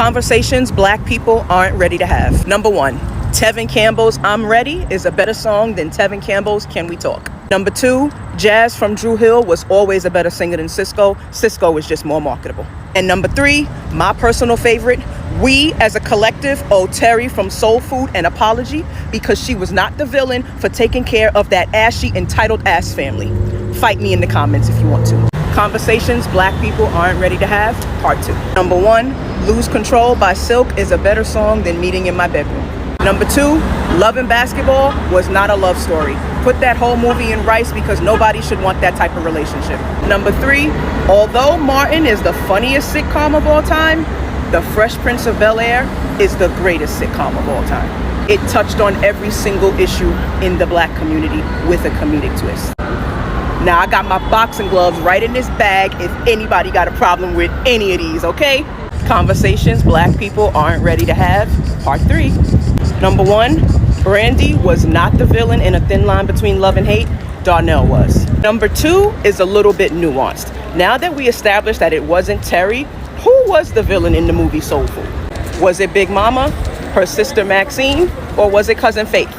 Conversations black people aren't ready to have. Number one, Tevin Campbell's I'm Ready is a better song than Tevin Campbell's Can We Talk. Number two, Jazz from Drew Hill was always a better singer than Cisco. Cisco is just more marketable. And number three, my personal favorite, we as a collective owe Terry from Soul Food an apology because she was not the villain for taking care of that ashy, entitled ass family. Fight me in the comments if you want to. Conversations black people aren't ready to have, part two. Number one, Lose Control by Silk is a better song than Meeting in My Bedroom. Number two, Love and Basketball was not a love story. Put that whole movie in rice because nobody should want that type of relationship. Number three, although Martin is the funniest sitcom of all time, The Fresh Prince of Bel-Air is the greatest sitcom of all time. It touched on every single issue in the black community with a comedic twist. Now, I got my boxing gloves right in this bag if anybody got a problem with any of these, okay? Conversations black people aren't ready to have, part three. Number one, Brandy was not the villain in A Thin Line Between Love and Hate. Darnell was. Number two is a little bit nuanced. Now that we established that it wasn't Terry, who was the villain in the movie Soul Food? Was it Big Mama, her sister Maxine, or was it Cousin Faith?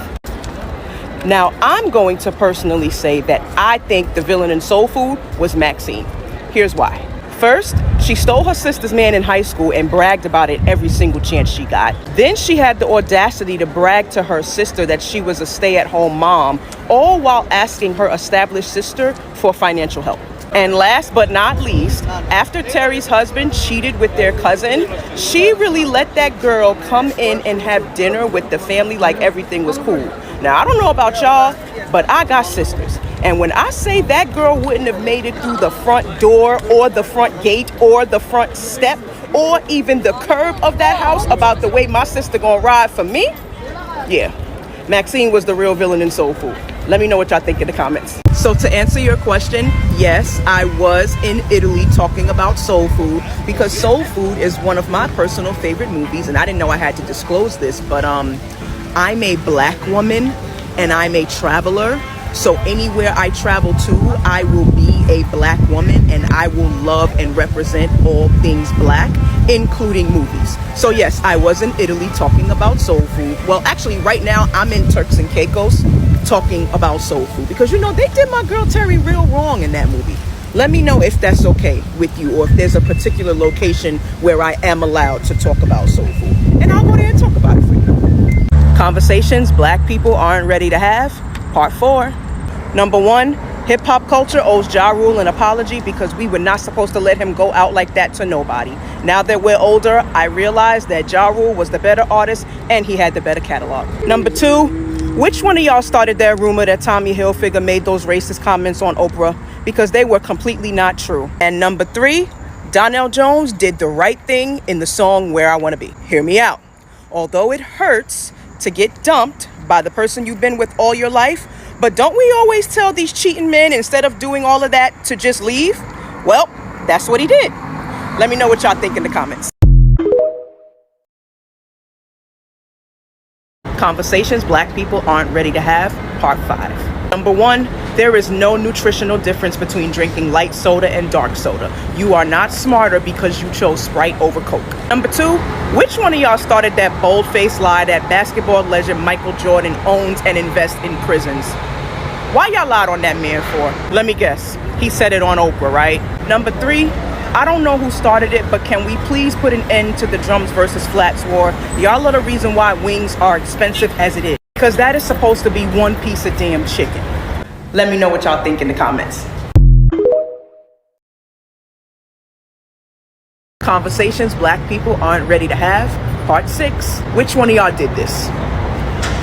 Now, I'm going to personally say that I think the villain in Soul Food was Maxine. Here's why. First, she stole her sister's man in high school and bragged about it every single chance she got. Then she had the audacity to brag to her sister that she was a stay-at-home mom, all while asking her established sister for financial help. And last but not least, after Terry's husband cheated with their cousin, she really let that girl come in and have dinner with the family like everything was cool. Now, I don't know about y'all, but I got sisters. And when I say that girl wouldn't have made it through the front door or the front gate or the front step or even the curb of that house about the way my sister gonna ride for me, yeah, Maxine was the real villain in Soul Food. Let me know what y'all think in the comments. So to answer your question, yes, I was in Italy talking about Soul Food because Soul Food is one of my personal favorite movies, and I didn't know I had to disclose this, but I'm a black woman and I'm a traveler. So anywhere I travel to, I will be a black woman and I will love and represent all things black, including movies. So yes, I was in Italy talking about Soul Food. Well, actually right now I'm in Turks and Caicos talking about Soul Food because, you know, they did my girl Terry real wrong in that movie. Let me know if that's okay with you or if there's a particular location where I am allowed to talk about Soul Food. And I'll go there and talk about it for you. Conversations black people aren't ready to have, part four. Number one, hip hop culture owes Ja Rule an apology because we were not supposed to let him go out like that to nobody. Now that we're older, I realize that Ja Rule was the better artist and he had the better catalog. Number two, which one of y'all started that rumor that Tommy Hilfiger made those racist comments on Oprah? Because they were completely not true. And number three, Donnell Jones did the right thing in the song Where I Wanna Be. Hear me out. Although it hurts to get dumped by the person you've been with all your life, but don't we always tell these cheating men instead of doing all of that to just leave? Well, that's what he did. Let me know what y'all think in the comments. Conversations black people aren't ready to have, part five. Number one, there is no nutritional difference between drinking light soda and dark soda. You are not smarter because you chose Sprite over Coke. Number two, which one of y'all started that bold-faced lie that basketball legend Michael Jordan owns and invests in prisons? Why y'all lied on that man for? Let me guess. He said it on Oprah, right? Number three, I don't know who started it, but can we please put an end to the drums versus flats war? Y'all are the reason why wings are expensive as it is. Because that is supposed to be one piece of damn chicken. Let me know what y'all think in the comments. Conversations black people aren't ready to have, part six. Which one of y'all did this?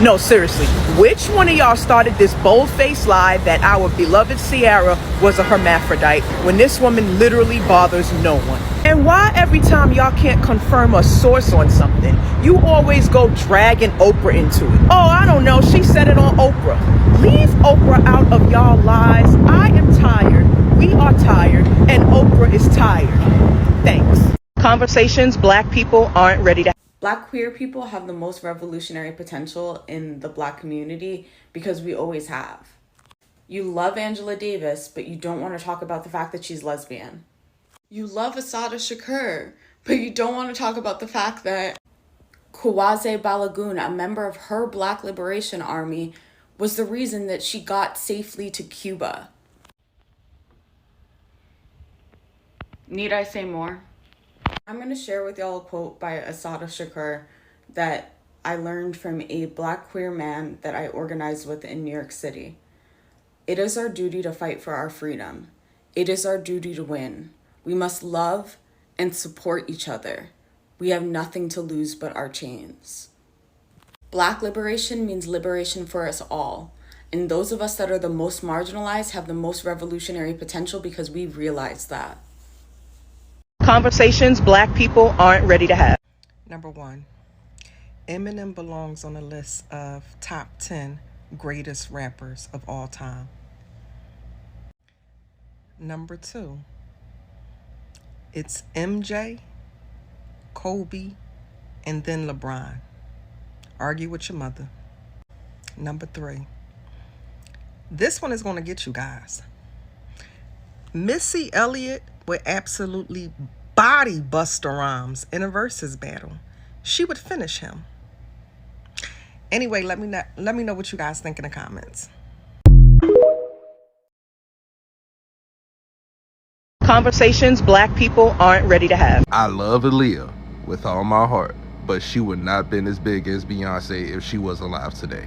No, seriously, which one of y'all started this bold-faced lie that our beloved Ciara was a hermaphrodite when this woman literally bothers no one? And why every time y'all can't confirm a source on something, you always go dragging Oprah into it? Oh, I don't know, she said it on Oprah. Leave Oprah out of y'all lies. I am tired, we are tired, and Oprah is tired. Thanks. Conversations black people aren't ready to. Black queer people have the most revolutionary potential in the Black community because we always have. You love Angela Davis, but you don't want to talk about the fact that she's lesbian. You love Asada Shakur, But you don't want to talk about the fact that Kuwaze Balagoon, a member of her Black Liberation Army, was the reason that she got safely to Cuba. Need I say more? I'm going to share with y'all a quote by Assata Shakur that I learned from a Black queer man that I organized with in New York City. It is our duty to fight for our freedom. It is our duty to win. We must love and support each other. We have nothing to lose but our chains. Black liberation means liberation for us all. And those of us that are the most marginalized have the most revolutionary potential because we realize that. Conversations Black people aren't ready to have. Number 1, Eminem belongs on the list of top 10 greatest rappers of all time. Number 2, it's MJ, Kobe, and then LeBron. Argue with your mother. Number 3, this one is going to get you guys. Missy Elliott would absolutely body Busta Rhymes in a versus battle. She would finish him. Anyway, let me know what you guys think in the comments. Conversations Black people aren't ready to have. I love Aaliyah with all my heart, but she would not have been as big as Beyonce if she was alive today.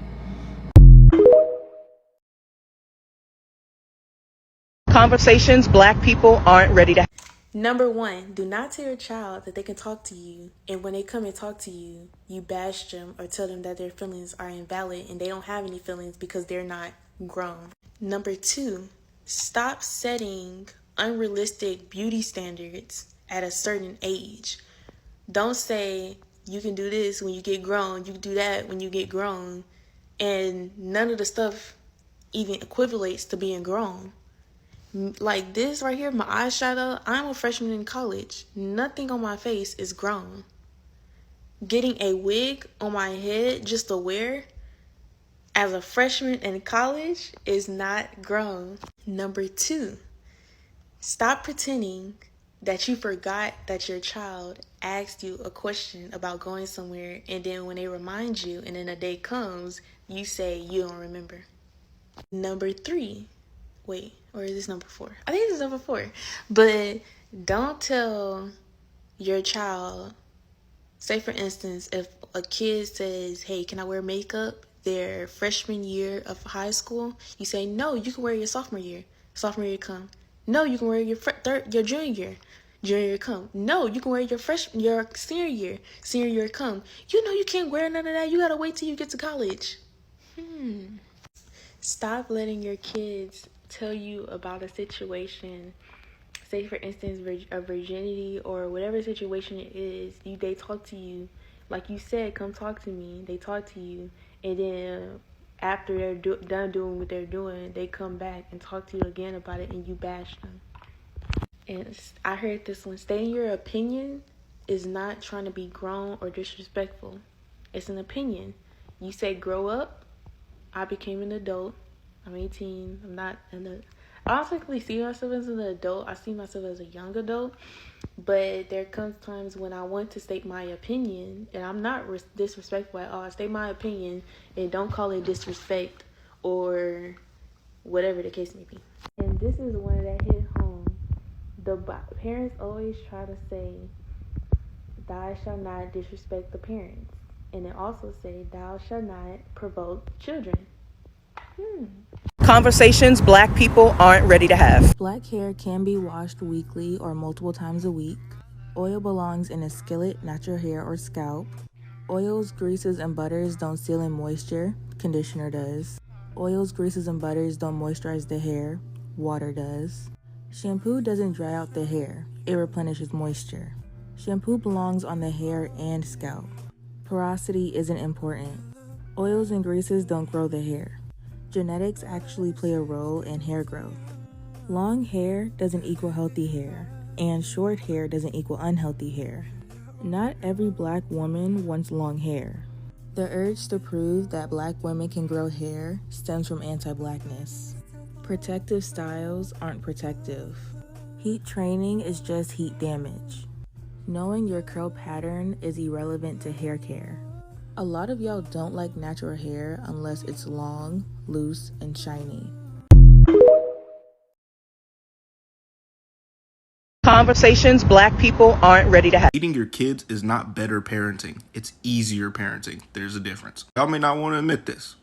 Conversations Black people aren't ready to have. Number 1, do not tell your child that they can talk to you, and when they come and talk to you, you bash them or tell them that their feelings are invalid and they don't have any feelings because they're not grown. Number 2, stop setting unrealistic beauty standards at a certain age. Don't say you can do this when you get grown, you can do that when you get grown, and none of the stuff even equivalates to being grown. Like this right here, my eyeshadow, I'm a freshman in college. Nothing on my face is grown. Getting a wig on my head just to wear as a freshman in college is not grown. Number 2, stop pretending that you forgot that your child asked you a question about going somewhere, and then when they remind you and then a day comes, you say you don't remember. Number 3, wait, or is this number 4? I think this is number 4. But don't tell your child, say for instance, if a kid says, hey, can I wear makeup their freshman year of high school? You say, no, you can wear your sophomore year. Sophomore year come. No, you can wear your junior year. Junior year come. No, you can wear your senior year. Senior year come. You know you can't wear none of that. You gotta wait till you get to college. Stop letting your kids tell you about a situation, say for instance a virginity or whatever situation it is. They talk to you, like you said, come talk to me. They talk to you, and then after they're done doing what they're doing, they come back and talk to you again about it, and you bash them. And I heard this one: stating your opinion is not trying to be grown or disrespectful. It's an opinion. You say grow up. I became an adult. I'm 18. I'm not I don't technically see myself as an adult. I see myself as a young adult. But there comes times when I want to state my opinion, and I'm not disrespectful at all. I state my opinion and don't call it disrespect or whatever the case may be. And this is one that hit home. The parents always try to say, thou shalt not disrespect the parents. And it also say, thou shalt not provoke children. Conversations Black people aren't ready to have. Black hair can be washed weekly or multiple times a week. Oil belongs in a skillet, not your hair or scalp. Oils, greases, and butters don't seal in moisture. Conditioner does. Oils, greases, and butters don't moisturize the hair. Water does. Shampoo doesn't dry out the hair. It replenishes moisture. Shampoo belongs on the hair and scalp. Porosity isn't important. Oils and greases don't grow the hair. Genetics actually play a role in hair growth. Long hair doesn't equal healthy hair, and short hair doesn't equal unhealthy hair. Not every Black woman wants long hair. The urge to prove that Black women can grow hair stems from anti-Blackness. Protective styles aren't protective. Heat training is just heat damage. Knowing your curl pattern is irrelevant to hair care. A lot of y'all don't like natural hair unless it's long, loose, and shiny. Conversations black people aren't ready to have. Eating your kids is not better parenting. It's easier parenting. There's a difference. Y'all may not want to admit this,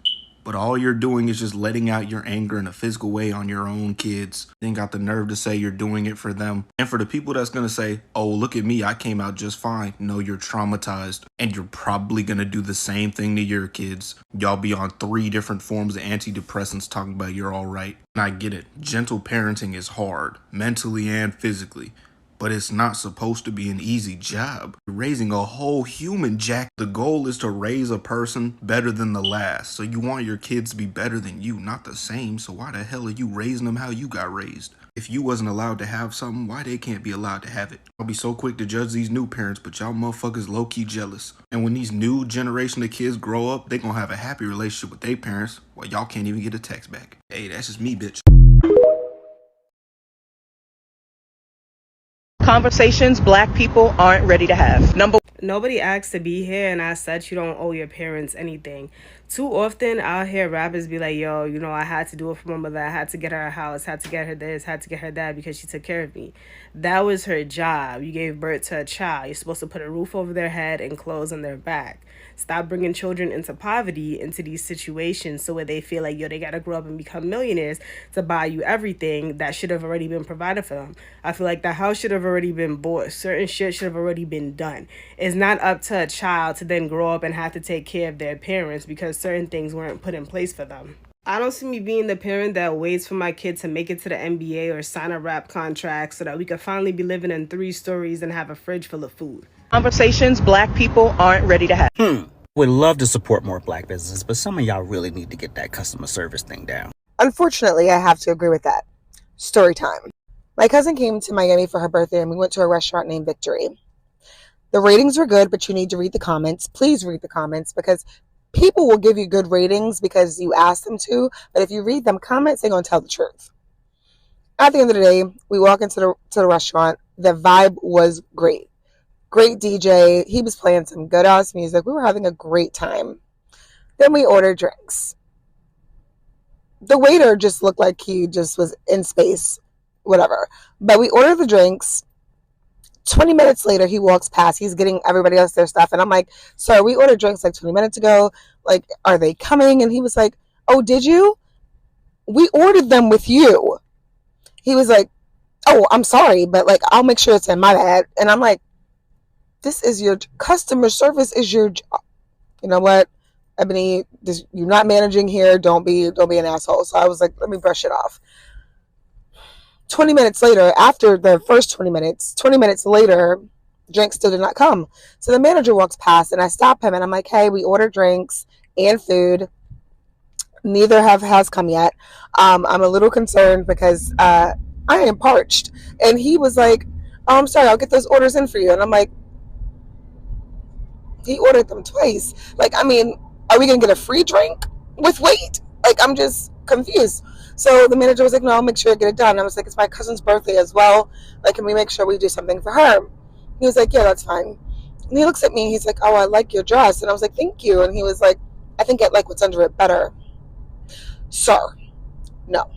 but all you're doing is just letting out your anger in a physical way on your own kids. Then got the nerve to say you're doing it for them. And for the people that's going to say, oh, look at me, I came out just fine. No, you're traumatized. And you're probably going to do the same thing to your kids. Y'all be on 3 different forms of antidepressants talking about you're all right. And I get it. Gentle parenting is hard, mentally and physically. But it's not supposed to be an easy job. You're raising a whole human, Jack. The goal is to raise a person better than the last. So you want your kids to be better than you, not the same. So why the hell are you raising them how you got raised? If you wasn't allowed to have something, why they can't be allowed to have it? I'll be so quick to judge these new parents, but y'all motherfuckers low-key jealous. And when these new generation of kids grow up, they gonna have a happy relationship with their parents while y'all can't even get a text back. Hey, that's just me, bitch. Conversations black people aren't ready to have. Nobody asked to be here, and as such, you don't owe your parents anything. Too often, I'll hear rappers be like, yo, I had to do it for my mother. I had to get her a house, had to get her this, had to get her that because she took care of me. That was her job. You gave birth to a child. You're supposed to put a roof over their head and clothes on their back. Stop bringing children into poverty, into these situations, so where they feel like, they got to grow up and become millionaires to buy you everything that should have already been provided for them. I feel like the house should have already been bought. Certain shit should have already been done. It's not up to a child to then grow up and have to take care of their parents because certain things weren't put in place for them. I don't see me being the parent that waits for my kid to make it to the NBA or sign a rap contract so that we could finally be living in 3 stories and have a fridge full of food. Conversations black people aren't ready to have. Would love to support more black businesses, but some of y'all really need to get that customer service thing down. Unfortunately, I have to agree with that. Story time. My cousin came to Miami for her birthday and we went to a restaurant named Victory. The ratings were good, but you need to read the comments. Please read the comments because people will give you good ratings because you ask them to, but if you read them comments, they're going to tell the truth. At the end of the day, we walk into the restaurant. The vibe was great. Great DJ. He was playing some good ass music. We were having a great time. Then we ordered drinks. The waiter just looked like he just was in space, whatever. But we ordered the drinks. 20 minutes later, he walks past. He's getting everybody else their stuff. And I'm like, sir, we ordered drinks like 20 minutes ago. Like, are they coming? And he was like, oh, did you? We ordered them with you. He was like, oh, I'm sorry, but like, I'll make sure it's in my bag. And I'm like, this is your customer service is your job. You know what, Ebony, you're not managing here. Don't be an asshole. So I was like, let me brush it off. 20 minutes later, after the first 20 minutes later, drinks still did not come. So the manager walks past and I stop him and I'm like, hey, we ordered drinks and food. Neither has come yet. I'm a little concerned because I am parched. And he was like, oh, I'm sorry, I'll get those orders in for you. And I'm like, he ordered them twice. Like, I mean, are we going to get a free drink with wait? Like, I'm just confused. So the manager was like, no, I'll make sure I get it done. I was like, it's my cousin's birthday as well. Like, can we make sure we do something for her? He was like, yeah, that's fine. And he looks at me. He's like, oh, I like your dress. And I was like, thank you. And he was like, I think I like what's under it better. Sir, no,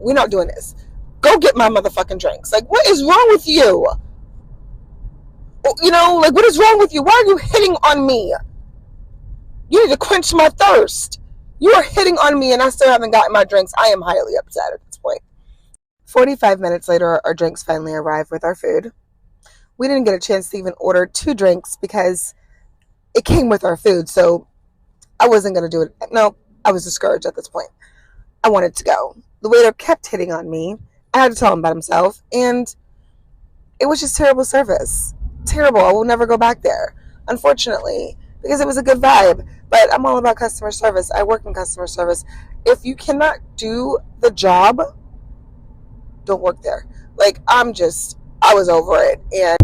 we're not doing this. Go get my motherfucking drinks. Like, what is wrong with you? Like, what is wrong with you? Why are you hitting on me? You need to quench my thirst. You are hitting on me and I still haven't gotten my drinks. I am highly upset at this point. 45 minutes later, our drinks finally arrived with our food. We didn't get a chance to even order 2 drinks because it came with our food. So I wasn't going to do it. No, I was discouraged at this point. I wanted to go. The waiter kept hitting on me. I had to tell him about himself. And it was just terrible service. Terrible. I will never go back there, unfortunately, because it was a good vibe. But I'm all about customer service. I work in customer service. If you cannot do the job, don't work there. Like, I was over it. And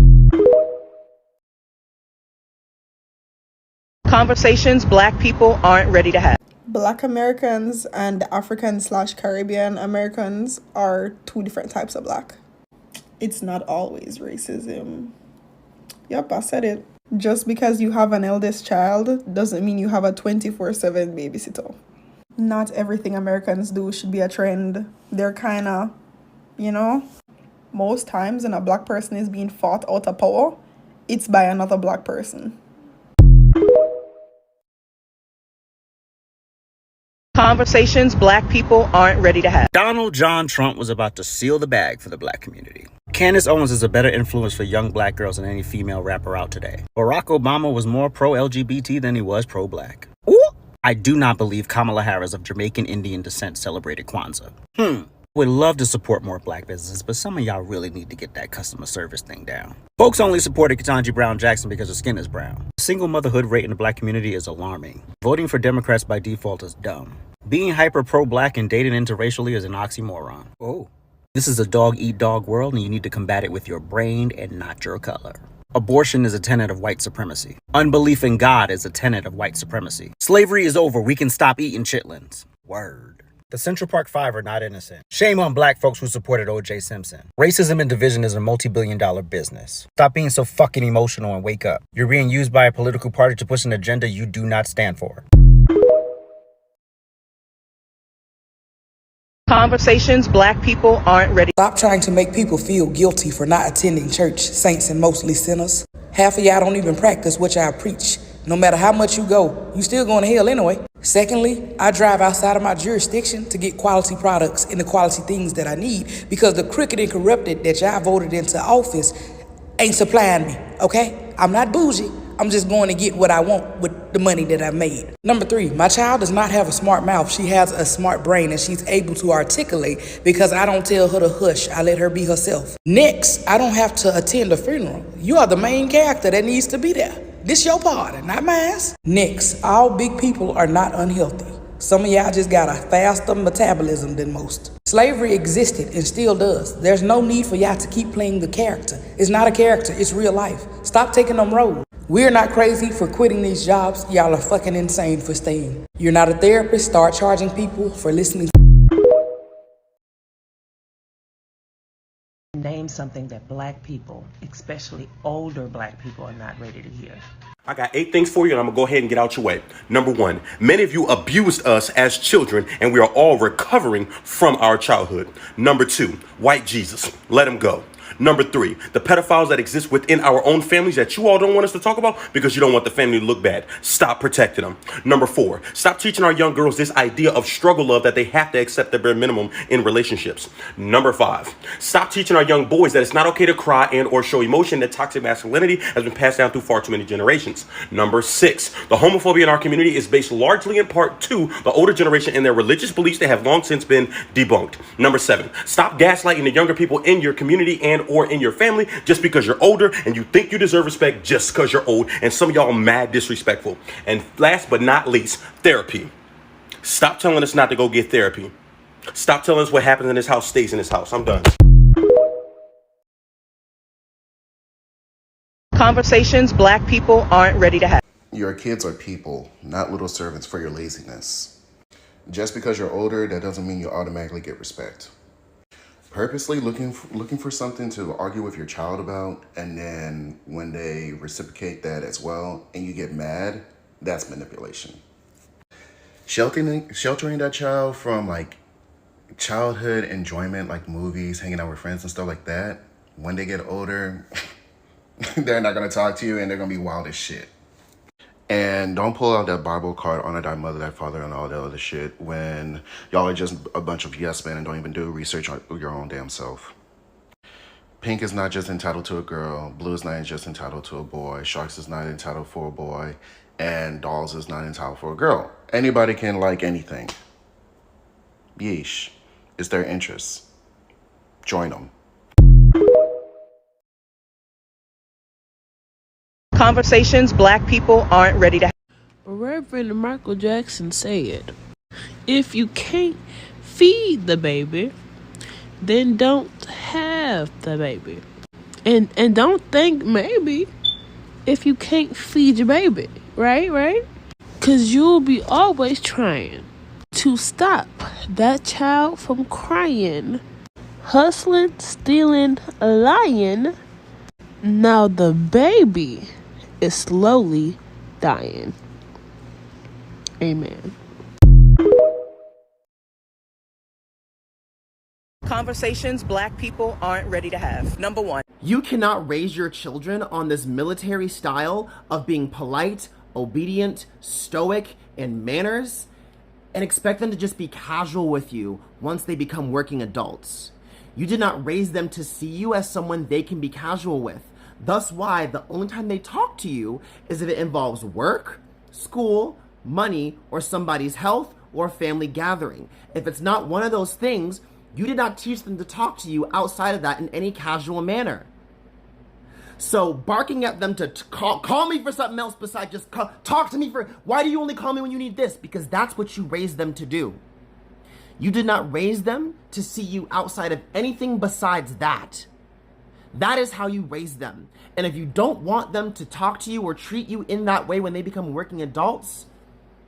Conversations black people aren't ready to have. Black Americans and African/Caribbean Americans are 2 different types of black. It's not always racism. Yep, I said it. Just because you have an eldest child doesn't mean you have a 24/7 babysitter. Not everything Americans do should be a trend. They're kind of, you know, most times when a black person is being fought out of power, it's by another black person. Conversations black people aren't ready to have. Donald John Trump was about to seal the bag for the black community. Candace Owens is a better influence for young black girls than any female rapper out today. Barack Obama was more pro-LGBT than he was pro-black. Ooh. I do not believe Kamala Harris of Jamaican Indian descent celebrated Kwanzaa. Would love to support more black businesses, but some of y'all really need to get that customer service thing down. Folks only supported Ketanji Brown Jackson because her skin is brown. Single motherhood rate in the black community is alarming. Voting for Democrats by default is dumb. Being hyper pro-black and dating interracially is an oxymoron. Oh. This is a dog-eat-dog world, and you need to combat it with your brain and not your color. Abortion is a tenet of white supremacy. Unbelief in God is a tenet of white supremacy. Slavery is over. We can stop eating chitlins. Word. The Central Park Five are not innocent. Shame on black folks who supported O.J. Simpson. Racism and division is a multi-billion-dollar business. Stop being so fucking emotional and wake up. You're being used by a political party to push an agenda you do not stand for. Conversations black people aren't ready. Stop trying to make people feel guilty for not attending church, saints and mostly sinners. Half of y'all don't even practice what y'all preach. No matter how much you go, you still going to hell anyway. Secondly, I drive outside of my jurisdiction to get quality products and the quality things that I need because the crooked and corrupted that y'all voted into office ain't supplying me, okay? I'm not bougie. I'm just going to get what I want with the money that I made. Number 3, my child does not have a smart mouth. She has a smart brain and she's able to articulate because I don't tell her to hush. I let her be herself. Next, I don't have to attend a funeral. You are the main character that needs to be there. This your party, not mine. Next, all big people are not unhealthy. Some of y'all just got a faster metabolism than most. Slavery existed and still does. There's no need for y'all to keep playing the character. It's not a character, it's real life. Stop taking them roles. We're not crazy for quitting these jobs. Y'all are fucking insane for staying. You're not a therapist. Start charging people for listening. Name something that black people, especially older black people, are not ready to hear. I got 8 things for you, and I'm going to go ahead and get out your way. Number 1, many of you abused us as children, and we are all recovering from our childhood. Number 2, white Jesus, let him go. Number 3, the pedophiles that exist within our own families that you all don't want us to talk about because you don't want the family to look bad. Stop protecting them. Number 4, stop teaching our young girls this idea of struggle love that they have to accept the bare minimum in relationships. Number 5, stop teaching our young boys that it's not okay to cry and or show emotion, that toxic masculinity has been passed down through far too many generations. Number 6, the homophobia in our community is based largely in part to the older generation and their religious beliefs that have long since been debunked. Number 7, stop gaslighting the younger people in your community and or in your family just because you're older and you think you deserve respect just because you're old, and some of y'all mad disrespectful. And last but not least, therapy. Stop telling us not to go get therapy. Stop telling us what happens in this house stays in this house. I'm done. Conversations black people aren't ready to have. Your kids are people, not little servants for your laziness. Just because you're older, that doesn't mean you automatically get respect. Purposely looking for something to argue with your child about, and then when they reciprocate that as well and you get mad, that's manipulation. Sheltering that child from like childhood enjoyment, like movies, hanging out with friends and stuff like that, when they get older, they're not going to talk to you and they're going to be wild as shit. And don't pull out that Bible card, honor thy mother, thy father, and all that other shit when y'all are just a bunch of yes men and don't even do research on your own damn self. Pink is not just entitled to a girl. Blue is not just entitled to a boy. Sharks is not entitled for a boy. And dolls is not entitled for a girl. Anybody can like anything. Yeesh. It's their interests. Join them. Conversations black people aren't ready to have. Reverend Michael Jackson said, if you can't feed the baby, then don't have the baby. And don't think maybe if you can't feed your baby, right? Because you'll be always trying to stop that child from crying, hustling, stealing, lying, Now the baby is slowly dying. Amen. Conversations black people aren't ready to have. Number one. You cannot raise your children on this military style of being polite, obedient, stoic, and manners, and expect them to just be casual with you once they become working adults. You did not raise them to see you as someone they can be casual with. Thus why the only time they talk to you is if it involves work, school, money, or somebody's health or family gathering. If it's not one of those things, you did not teach them to talk to you outside of that in any casual manner. So barking at them to call me for something else besides just talk to me for, why do you only call me when you need this? Because that's what you raised them to do. You did not raise them to see you outside of anything besides that. That is how you raise them. And if you don't want them to talk to you or treat you in that way when they become working adults,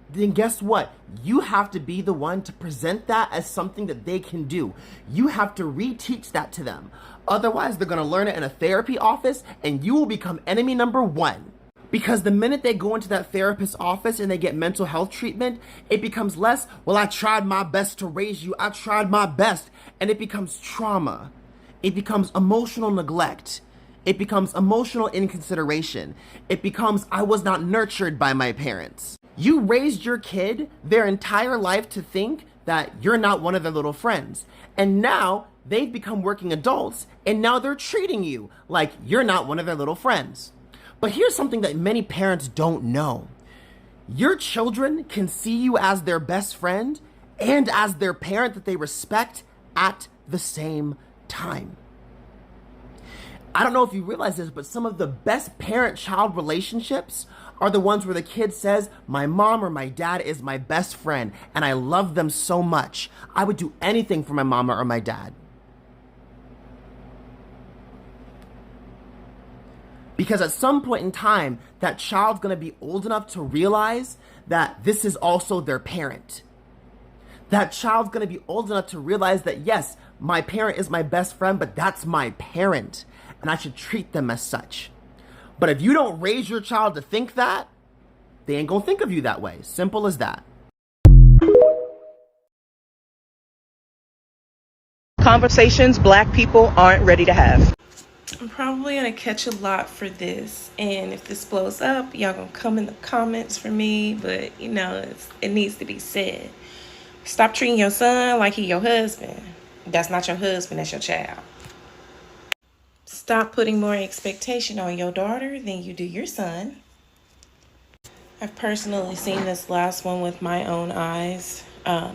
then guess what? You have to be the one to present that as something that they can do. You have to reteach that to them. Otherwise, they're going to learn it in a therapy office and you will become enemy number one. Because the minute they go into that therapist's office and they get mental health treatment, it becomes less, well, I tried my best to raise you. I tried my best. And it becomes trauma. It becomes emotional neglect. It becomes emotional inconsideration. It becomes, I was not nurtured by my parents. You raised your kid their entire life to think that you're not one of their little friends. And now they've become working adults and now they're treating you like you're not one of their little friends. But here's something that many parents don't know. Your children can see you as their best friend and as their parent that they respect at the same time. I don't know if you realize this, but some of the best parent-child relationships are the ones where the kid says, my mom or my dad is my best friend, and I love them so much. I would do anything for my mama or my dad. Because at some point in time, that child's gonna be old enough to realize that this is also their parent. That child's gonna be old enough to realize that, yes, my parent is my best friend, but that's my parent, and I should treat them as such. But if you don't raise your child to think that, they ain't gonna think of you that way. Simple as that. Conversations black people aren't ready to have. I'm probably gonna catch a lot for this, and if this blows up, y'all gonna come in the comments for me, but you know, it needs to be said. Stop treating your son like he your husband. That's not your husband, that's your child. Stop putting more expectation on your daughter than you do your son. I've personally seen this last one with my own eyes.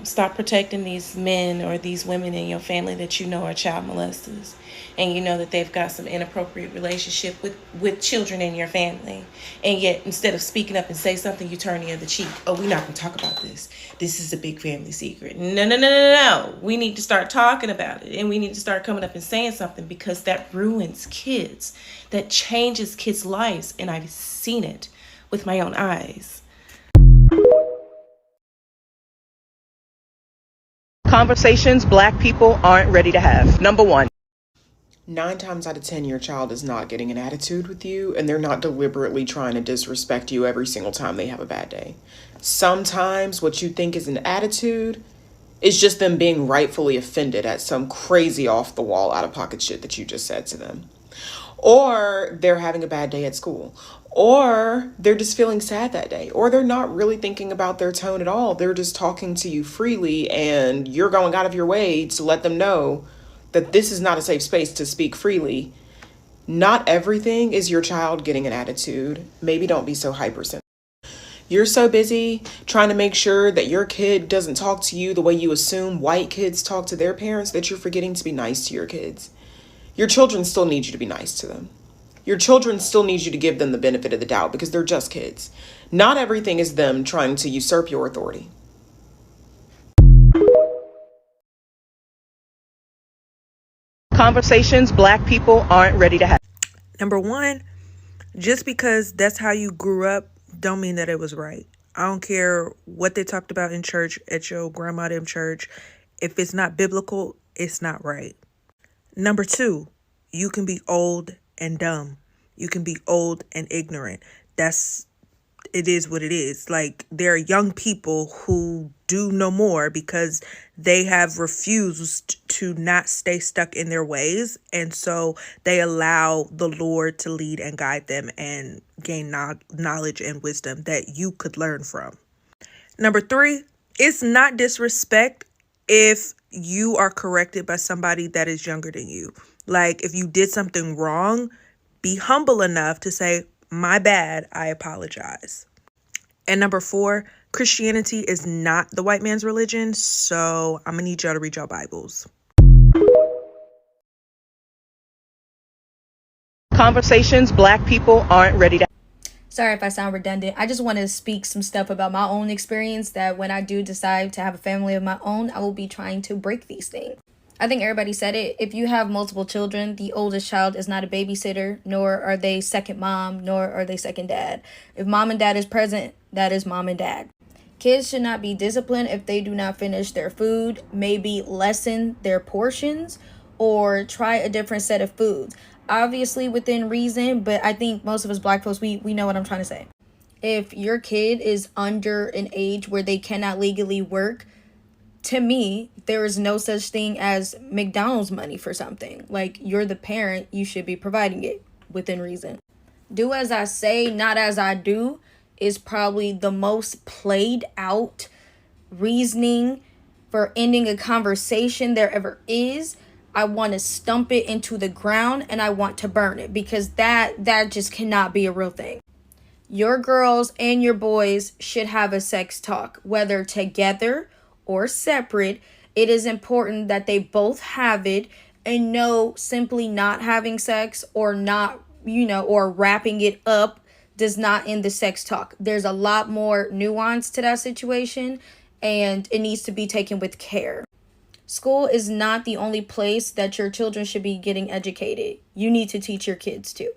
Stop protecting these men or these women in your family that you know are child molesters, and you know that they've got some inappropriate relationship with children in your family, and yet instead of speaking up and say something, you turn the other cheek. Oh, we're not gonna talk about this. This is a big family secret. No. We need to start talking about it, and we need to start coming up and saying something, because that ruins kids. That changes kids' lives, and I've seen it with my own eyes. Conversations black people aren't ready to have. Number one. 9 times out of 10, your child is not getting an attitude with you, and they're not deliberately trying to disrespect you every single time they have a bad day. Sometimes what you think is an attitude is just them being rightfully offended at some crazy off-the-wall, out-of-pocket shit that you just said to them. Or they're having a bad day at school. Or they're just feeling sad that day. Or they're not really thinking about their tone at all. They're just talking to you freely, and you're going out of your way to let them know that this is not a safe space to speak freely. Not everything is your child getting an attitude. Maybe don't be so hypersensitive. You're so busy trying to make sure that your kid doesn't talk to you the way you assume white kids talk to their parents that you're forgetting to be nice to your kids. Your children still need you to be nice to them. Your children still need you to give them the benefit of the doubt, because they're just kids. Not everything is them trying to usurp your authority. Conversations black people aren't ready to have. Number one, just because that's how you grew up don't mean that it was right. I don't care what they talked about in church, at your grandma them church. If it's not biblical, it's not right. Number two, you can be old and dumb. You can be old and ignorant. It is what it is. Like, there are young people who do know more because they have refused to not stay stuck in their ways. And so they allow the Lord to lead and guide them and gain knowledge and wisdom that you could learn from. Number 3, it's not disrespect if you are corrected by somebody that is younger than you. Like, if you did something wrong, be humble enough to say, my bad, I apologize. And number 4, Christianity is not the white man's religion, so I'm gonna need y'all to read your Bibles. Conversations black people aren't ready to. Sorry if I sound redundant. I just want to speak some stuff about my own experience that when I do decide to have a family of my own, I will be trying to break these things. I think everybody said it. If you have multiple children, the oldest child is not a babysitter, nor are they second mom, nor are they second dad. If mom and dad is present, that is mom and dad. Kids should not be disciplined if they do not finish their food, maybe lessen their portions, or try a different set of foods. Obviously within reason, but I think most of us black folks, we know what I'm trying to say. If your kid is under an age where they cannot legally work, to me, there is no such thing as McDonald's money for something. Like, you're the parent, you should be providing it within reason. Do as I say, not as I do is probably the most played out reasoning for ending a conversation there ever is. I want to stump it into the ground and I want to burn it, because that just cannot be a real thing. Your girls and your boys should have a sex talk, whether together or separate. It is important that they both have it, and no, simply not having sex or not, or wrapping it up does not end the sex talk. There's a lot more nuance to that situation, and it needs to be taken with care. School is not the only place that your children should be getting educated. You need to teach your kids too.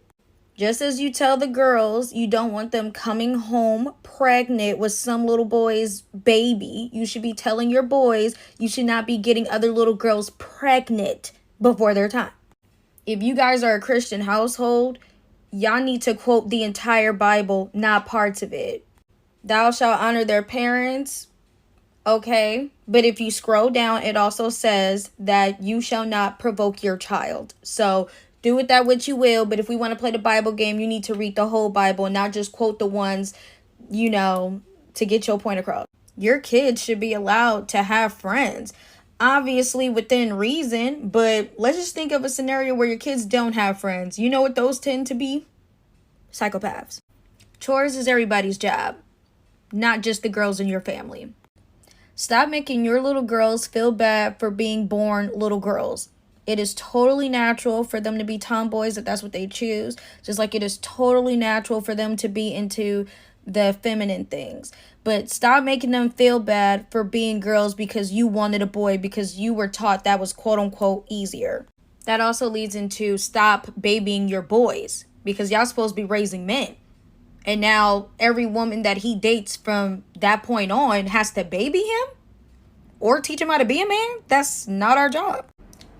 Just as you tell the girls you don't want them coming home pregnant with some little boy's baby, you should be telling your boys you should not be getting other little girls pregnant before their time. If you guys are a Christian household, y'all need to quote the entire Bible, not parts of it. Thou shalt honor their parents. Okay, but if you scroll down, it also says that you shall not provoke your child. So do with that what you will, but if we want to play the Bible game, you need to read the whole Bible and not just quote the ones, to get your point across. Your kids should be allowed to have friends, obviously within reason, but let's just think of a scenario where your kids don't have friends. You know what those tend to be? Psychopaths. Chores is everybody's job, not just the girls in your family. Stop making your little girls feel bad for being born little girls. It is totally natural for them to be tomboys if that's what they choose, just like it is totally natural for them to be into the feminine things. But stop making them feel bad for being girls because you wanted a boy, because you were taught that was quote unquote easier. That also leads into stop babying your boys, because y'all supposed to be raising men. And now every woman that he dates from that point on has to baby him or teach him how to be a man? That's not our job.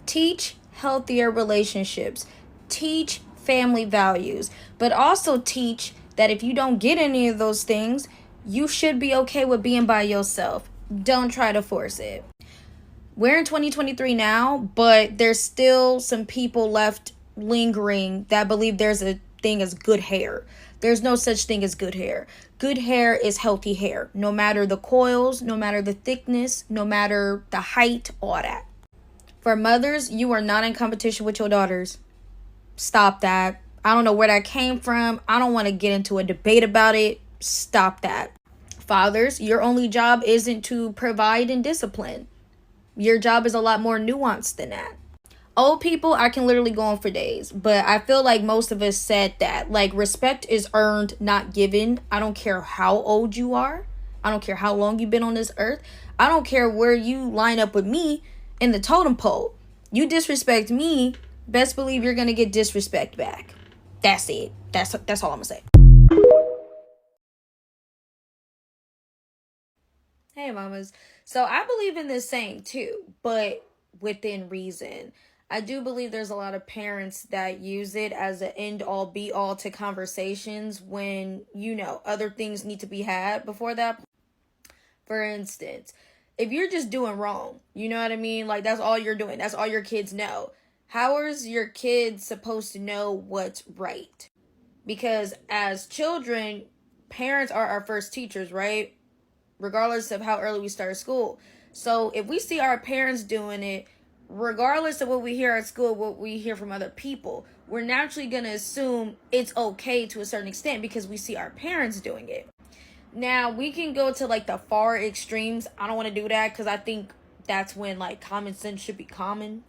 Teach healthier relationships. Teach family values. But also teach that if you don't get any of those things, you should be okay with being by yourself. Don't try to force it. We're in 2023 now, but there's still some people left lingering that believe there's a thing as good hair. There's no such thing as good hair. Good hair is healthy hair, no matter the coils, no matter the thickness, no matter the height, all that. For mothers, you are not in competition with your daughters. Stop that. I don't know where that came from. I don't want to get into a debate about it. Stop that. Fathers, your only job isn't to provide and discipline. Your job is a lot more nuanced than that. Old people, I can literally go on for days, but I feel like most of us said that. Like, respect is earned, not given. I don't care how old you are. I don't care how long you've been on this earth. I don't care where you line up with me in the totem pole. You disrespect me, best believe you're gonna get disrespect back. That's it. That's all I'm gonna say. Hey, mamas. So I believe in this saying too, but within reason. I do believe there's a lot of parents that use it as an end all be all to conversations when, other things need to be had before that. For instance, if you're just doing wrong, you know what I mean? Like, that's all you're doing. That's all your kids know. How is your kids supposed to know what's right? Because as children, parents are our first teachers, right? Regardless of how early we start school. So if we see our parents doing it, regardless of what we hear at school, what we hear from other people, we're naturally going to assume it's okay to a certain extent because we see our parents doing it. Now, we can go to like the far extremes. I don't want to do that because I think that's when like common sense should be common.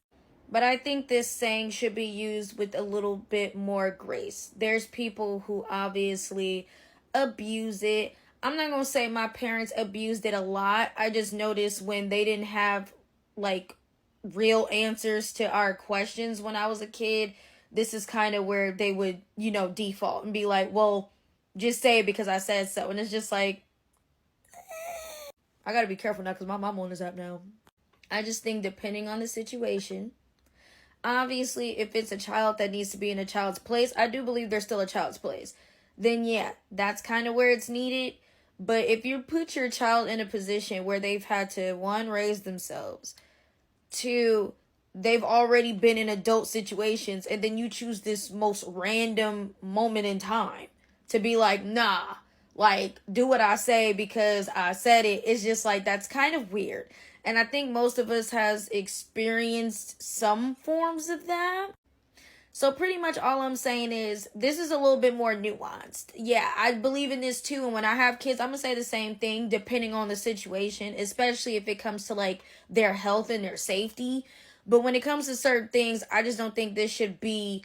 But I think this saying should be used with a little bit more grace. There's people who obviously abuse it. I'm not going to say my parents abused it a lot. I just noticed when they didn't have like real answers to our questions when I was a kid, this is kind of where they would, default and be like, well, just say it because I said so. And it's just like, I got to be careful now because my mom on this app now. I just think depending on the situation, obviously, if it's a child that needs to be in a child's place, I do believe there's still a child's place. Then yeah, that's kind of where it's needed. But if you put your child in a position where they've had to, one, raise themselves, two, they've already been in adult situations, and then you choose this most random moment in time to be like, nah, like, do what I say because I said it. It's just like, that's kind of weird. And I think most of us has experienced some forms of that. So pretty much all I'm saying is this is a little bit more nuanced. Yeah, I believe in this too. And when I have kids, I'm going to say the same thing depending on the situation, especially if it comes to like their health and their safety. But when it comes to certain things, I just don't think this should be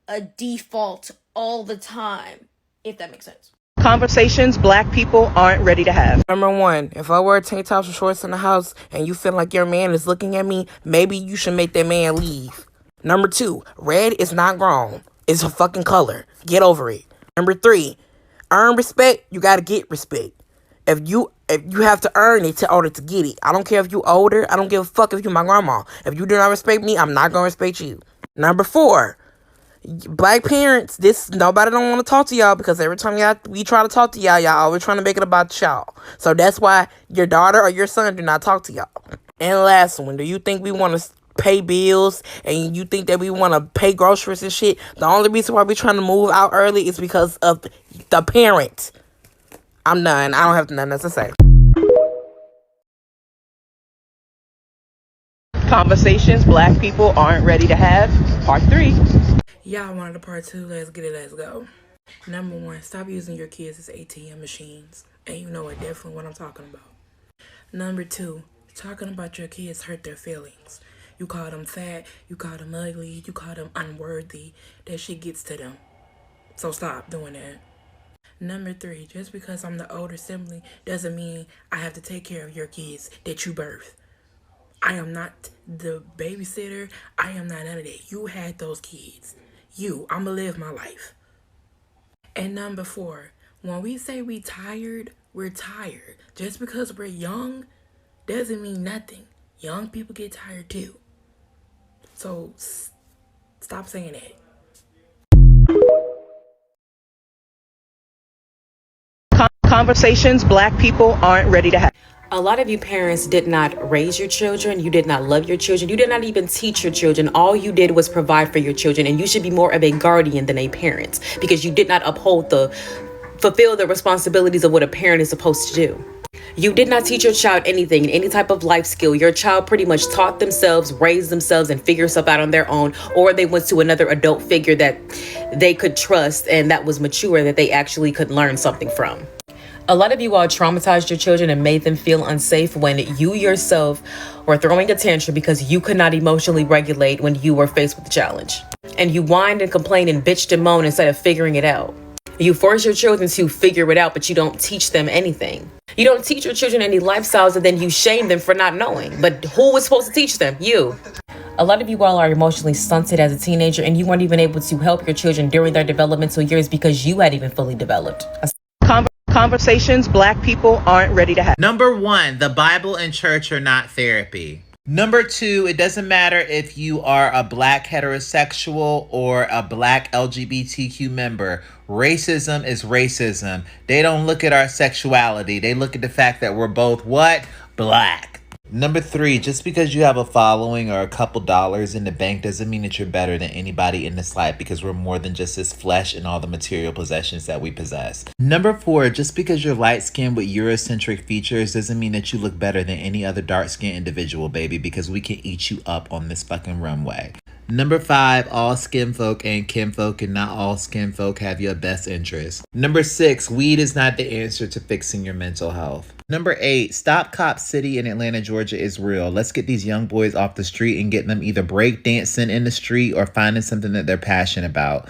a default all the time, if that makes sense. Conversations Black people aren't ready to have. Number one, if I wear tank tops or shorts in the house and you feel like your man is looking at me, maybe you should make that man leave. Number two, red is not grown. It's a fucking color. Get over it. Number three, earn respect, you gotta get respect. If you have to earn it in order to get it. I don't care if you older. I don't give a fuck if you my grandma. If you do not respect me, I'm not gonna respect you. Number four, Black parents, nobody don't want to talk to y'all because every time we try to talk to y'all always trying to make it about y'all. So that's why your daughter or your son do not talk to y'all. And last one, do you think we want to pay bills and you think that we want to pay groceries and shit? The only reason why we're trying to move out early is because of the parent. I'm done. I don't have nothing else to say. Conversations Black people aren't ready to have, part 3. Y'all wanted a part 2. Let's get it. Let's go. Number one, stop using your kids as ATM machines. And you know definitely what I'm talking about. Number two, talking about your kids hurt their feelings. You call them fat, you call them ugly, you call them unworthy. That shit gets to them. So stop doing that. Number three, just because I'm the older sibling doesn't mean I have to take care of your kids that you birthed. I am not the babysitter. I am not none of that. You had those kids. I'ma live my life. And number four, when we say we tired, we're tired. Just because we're young doesn't mean nothing. Young people get tired too. So stop saying that. Conversations Black people aren't ready to have. A lot of you parents did not raise your children. You did not love your children. You did not even teach your children. All you did was provide for your children. And you should be more of a guardian than a parent because you did not fulfill the responsibilities of what a parent is supposed to do. You did not teach your child anything, any type of life skill. Your child pretty much taught themselves, raised themselves, and figured stuff out on their own. Or they went to another adult figure that they could trust and that was mature, that they actually could learn something from. A lot of you all traumatized your children and made them feel unsafe when you yourself were throwing a tantrum because you could not emotionally regulate when you were faced with the challenge. And you whined and complained and bitched and moaned instead of figuring it out. You force your children to figure it out, but you don't teach them anything. You don't teach your children any lifestyles and then you shame them for not knowing. But who was supposed to teach them? You. A lot of you all are emotionally stunted as a teenager and you weren't even able to help your children during their developmental years because you hadn't even fully developed. Conversations Black people aren't ready to have. Number one, the Bible and church are not therapy. Number two, it doesn't matter if you are a black heterosexual or a black LGBTQ member. Racism is racism. They don't look at our sexuality. They look at the fact that we're both what? Black. Number three, just because you have a following or a couple dollars in the bank doesn't mean that you're better than anybody in this life, because we're more than just this flesh and all the material possessions that we possess. Number four, just because you're light skinned with Eurocentric features doesn't mean that you look better than any other dark skinned individual, baby, because we can eat you up on this fucking runway. Number five, all skin folk ain't kinfolk, and not all skin folk have your best interest. Number six, weed is not the answer to fixing your mental health. Number eight, Stop Cop City in Atlanta, Georgia is real. Let's get these young boys off the street and get them either break dancing in the street or finding something that they're passionate about.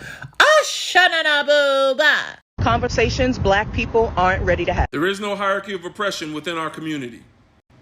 Conversations black people aren't ready to have. There is no hierarchy of oppression within our community.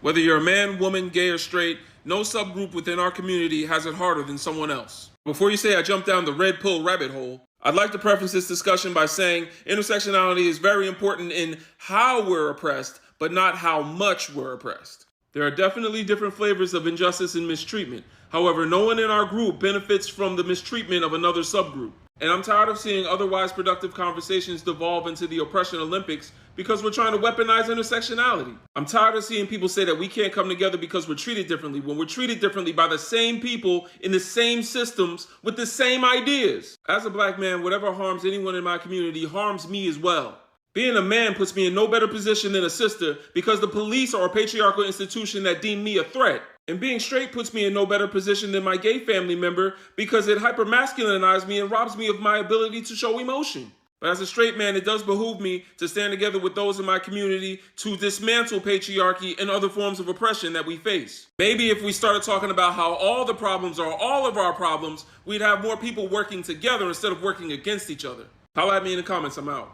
Whether you're a man, woman, gay, or straight, no subgroup within our community has it harder than someone else. Before you say I jumped down the red pill rabbit hole, I'd like to preface this discussion by saying intersectionality is very important in how we're oppressed, but not how much we're oppressed. There are definitely different flavors of injustice and mistreatment. However, no one in our group benefits from the mistreatment of another subgroup. And I'm tired of seeing otherwise productive conversations devolve into the oppression Olympics because we're trying to weaponize intersectionality. I'm tired of seeing people say that we can't come together because we're treated differently when we're treated differently by the same people in the same systems with the same ideas. As a black man, whatever harms anyone in my community harms me as well. Being a man puts me in no better position than a sister because the police are a patriarchal institution that deem me a threat. And being straight puts me in no better position than my gay family member because it hypermasculinizes me and robs me of my ability to show emotion. But as a straight man, it does behoove me to stand together with those in my community to dismantle patriarchy and other forms of oppression that we face. Maybe if we started talking about how all the problems are all of our problems, we'd have more people working together instead of working against each other. Holla at me in the comments, I'm out.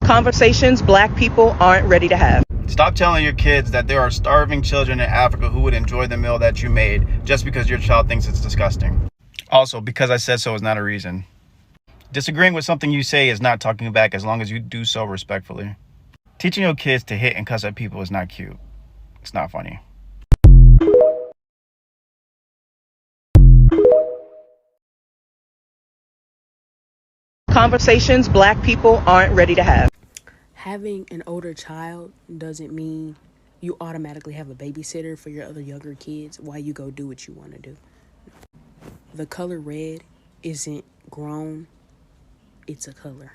Conversations black people aren't ready to have. Stop telling your kids that there are starving children in Africa who would enjoy the meal that you made just because your child thinks it's disgusting. Also, because I said so is not a reason. Disagreeing with something you say is not talking back as long as you do so respectfully. Teaching your kids to hit and cuss at people is not cute. It's not funny. Conversations black people aren't ready to have. Having an older child doesn't mean you automatically have a babysitter for your other younger kids while you go do what you want to do. The color red isn't grown, it's a color.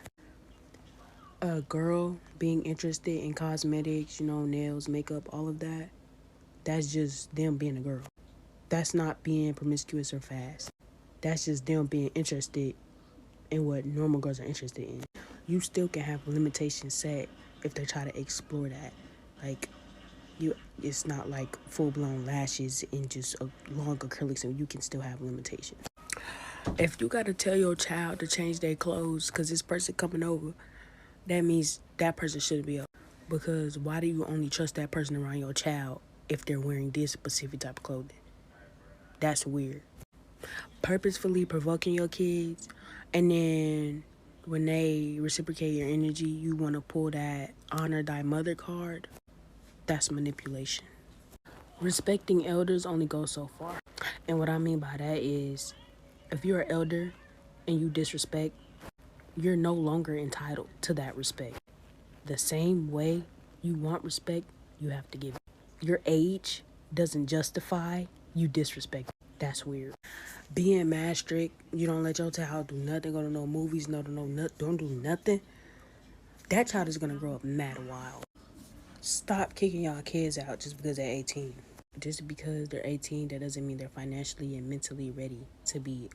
A girl being interested in cosmetics, nails, makeup, all of that, that's just them being a girl. That's not being promiscuous or fast. That's just them being interested in what normal girls are interested in. You still can have limitations set if they try to explore that. It's not like full-blown lashes and just a long acrylics, and you can still have limitations. If you gotta tell your child to change their clothes because this person coming over, that means that person shouldn't be up. Because why do you only trust that person around your child if they're wearing this specific type of clothing? That's weird. Purposefully provoking your kids, and then when they reciprocate your energy, you want to pull that honor thy mother card. That's manipulation. Respecting elders only goes so far. And what I mean by that is, if you're an elder and you disrespect, you're no longer entitled to that respect. The same way you want respect, you have to give it. Your age doesn't justify you disrespect. That's weird. Being mad strict, you don't let your child do nothing, go to no movies, don't do nothing. That child is gonna grow up mad wild. Stop kicking y'all kids out just because they're 18. Just because they're 18, that doesn't mean they're financially and mentally ready to be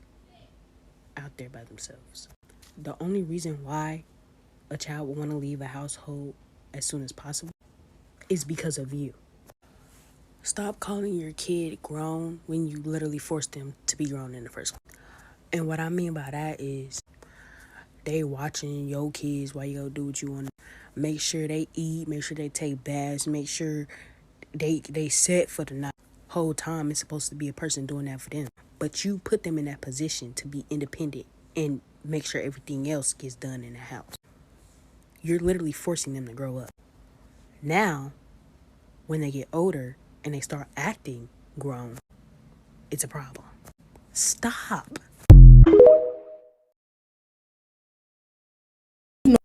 out there by themselves. The only reason why a child will want to leave a household as soon as possible is because of you. Stop calling your kid grown when you literally forced them to be grown in the first place. And what I mean by that is they watching your kids while you go do what you want. Make sure they eat, make sure they take baths, make sure they set for the night. Whole time it's supposed to be a person doing that for them. But you put them in that position to be independent and make sure everything else gets done in the house. You're literally forcing them to grow up. Now, when they get older and they start acting grown, it's a problem. Stop.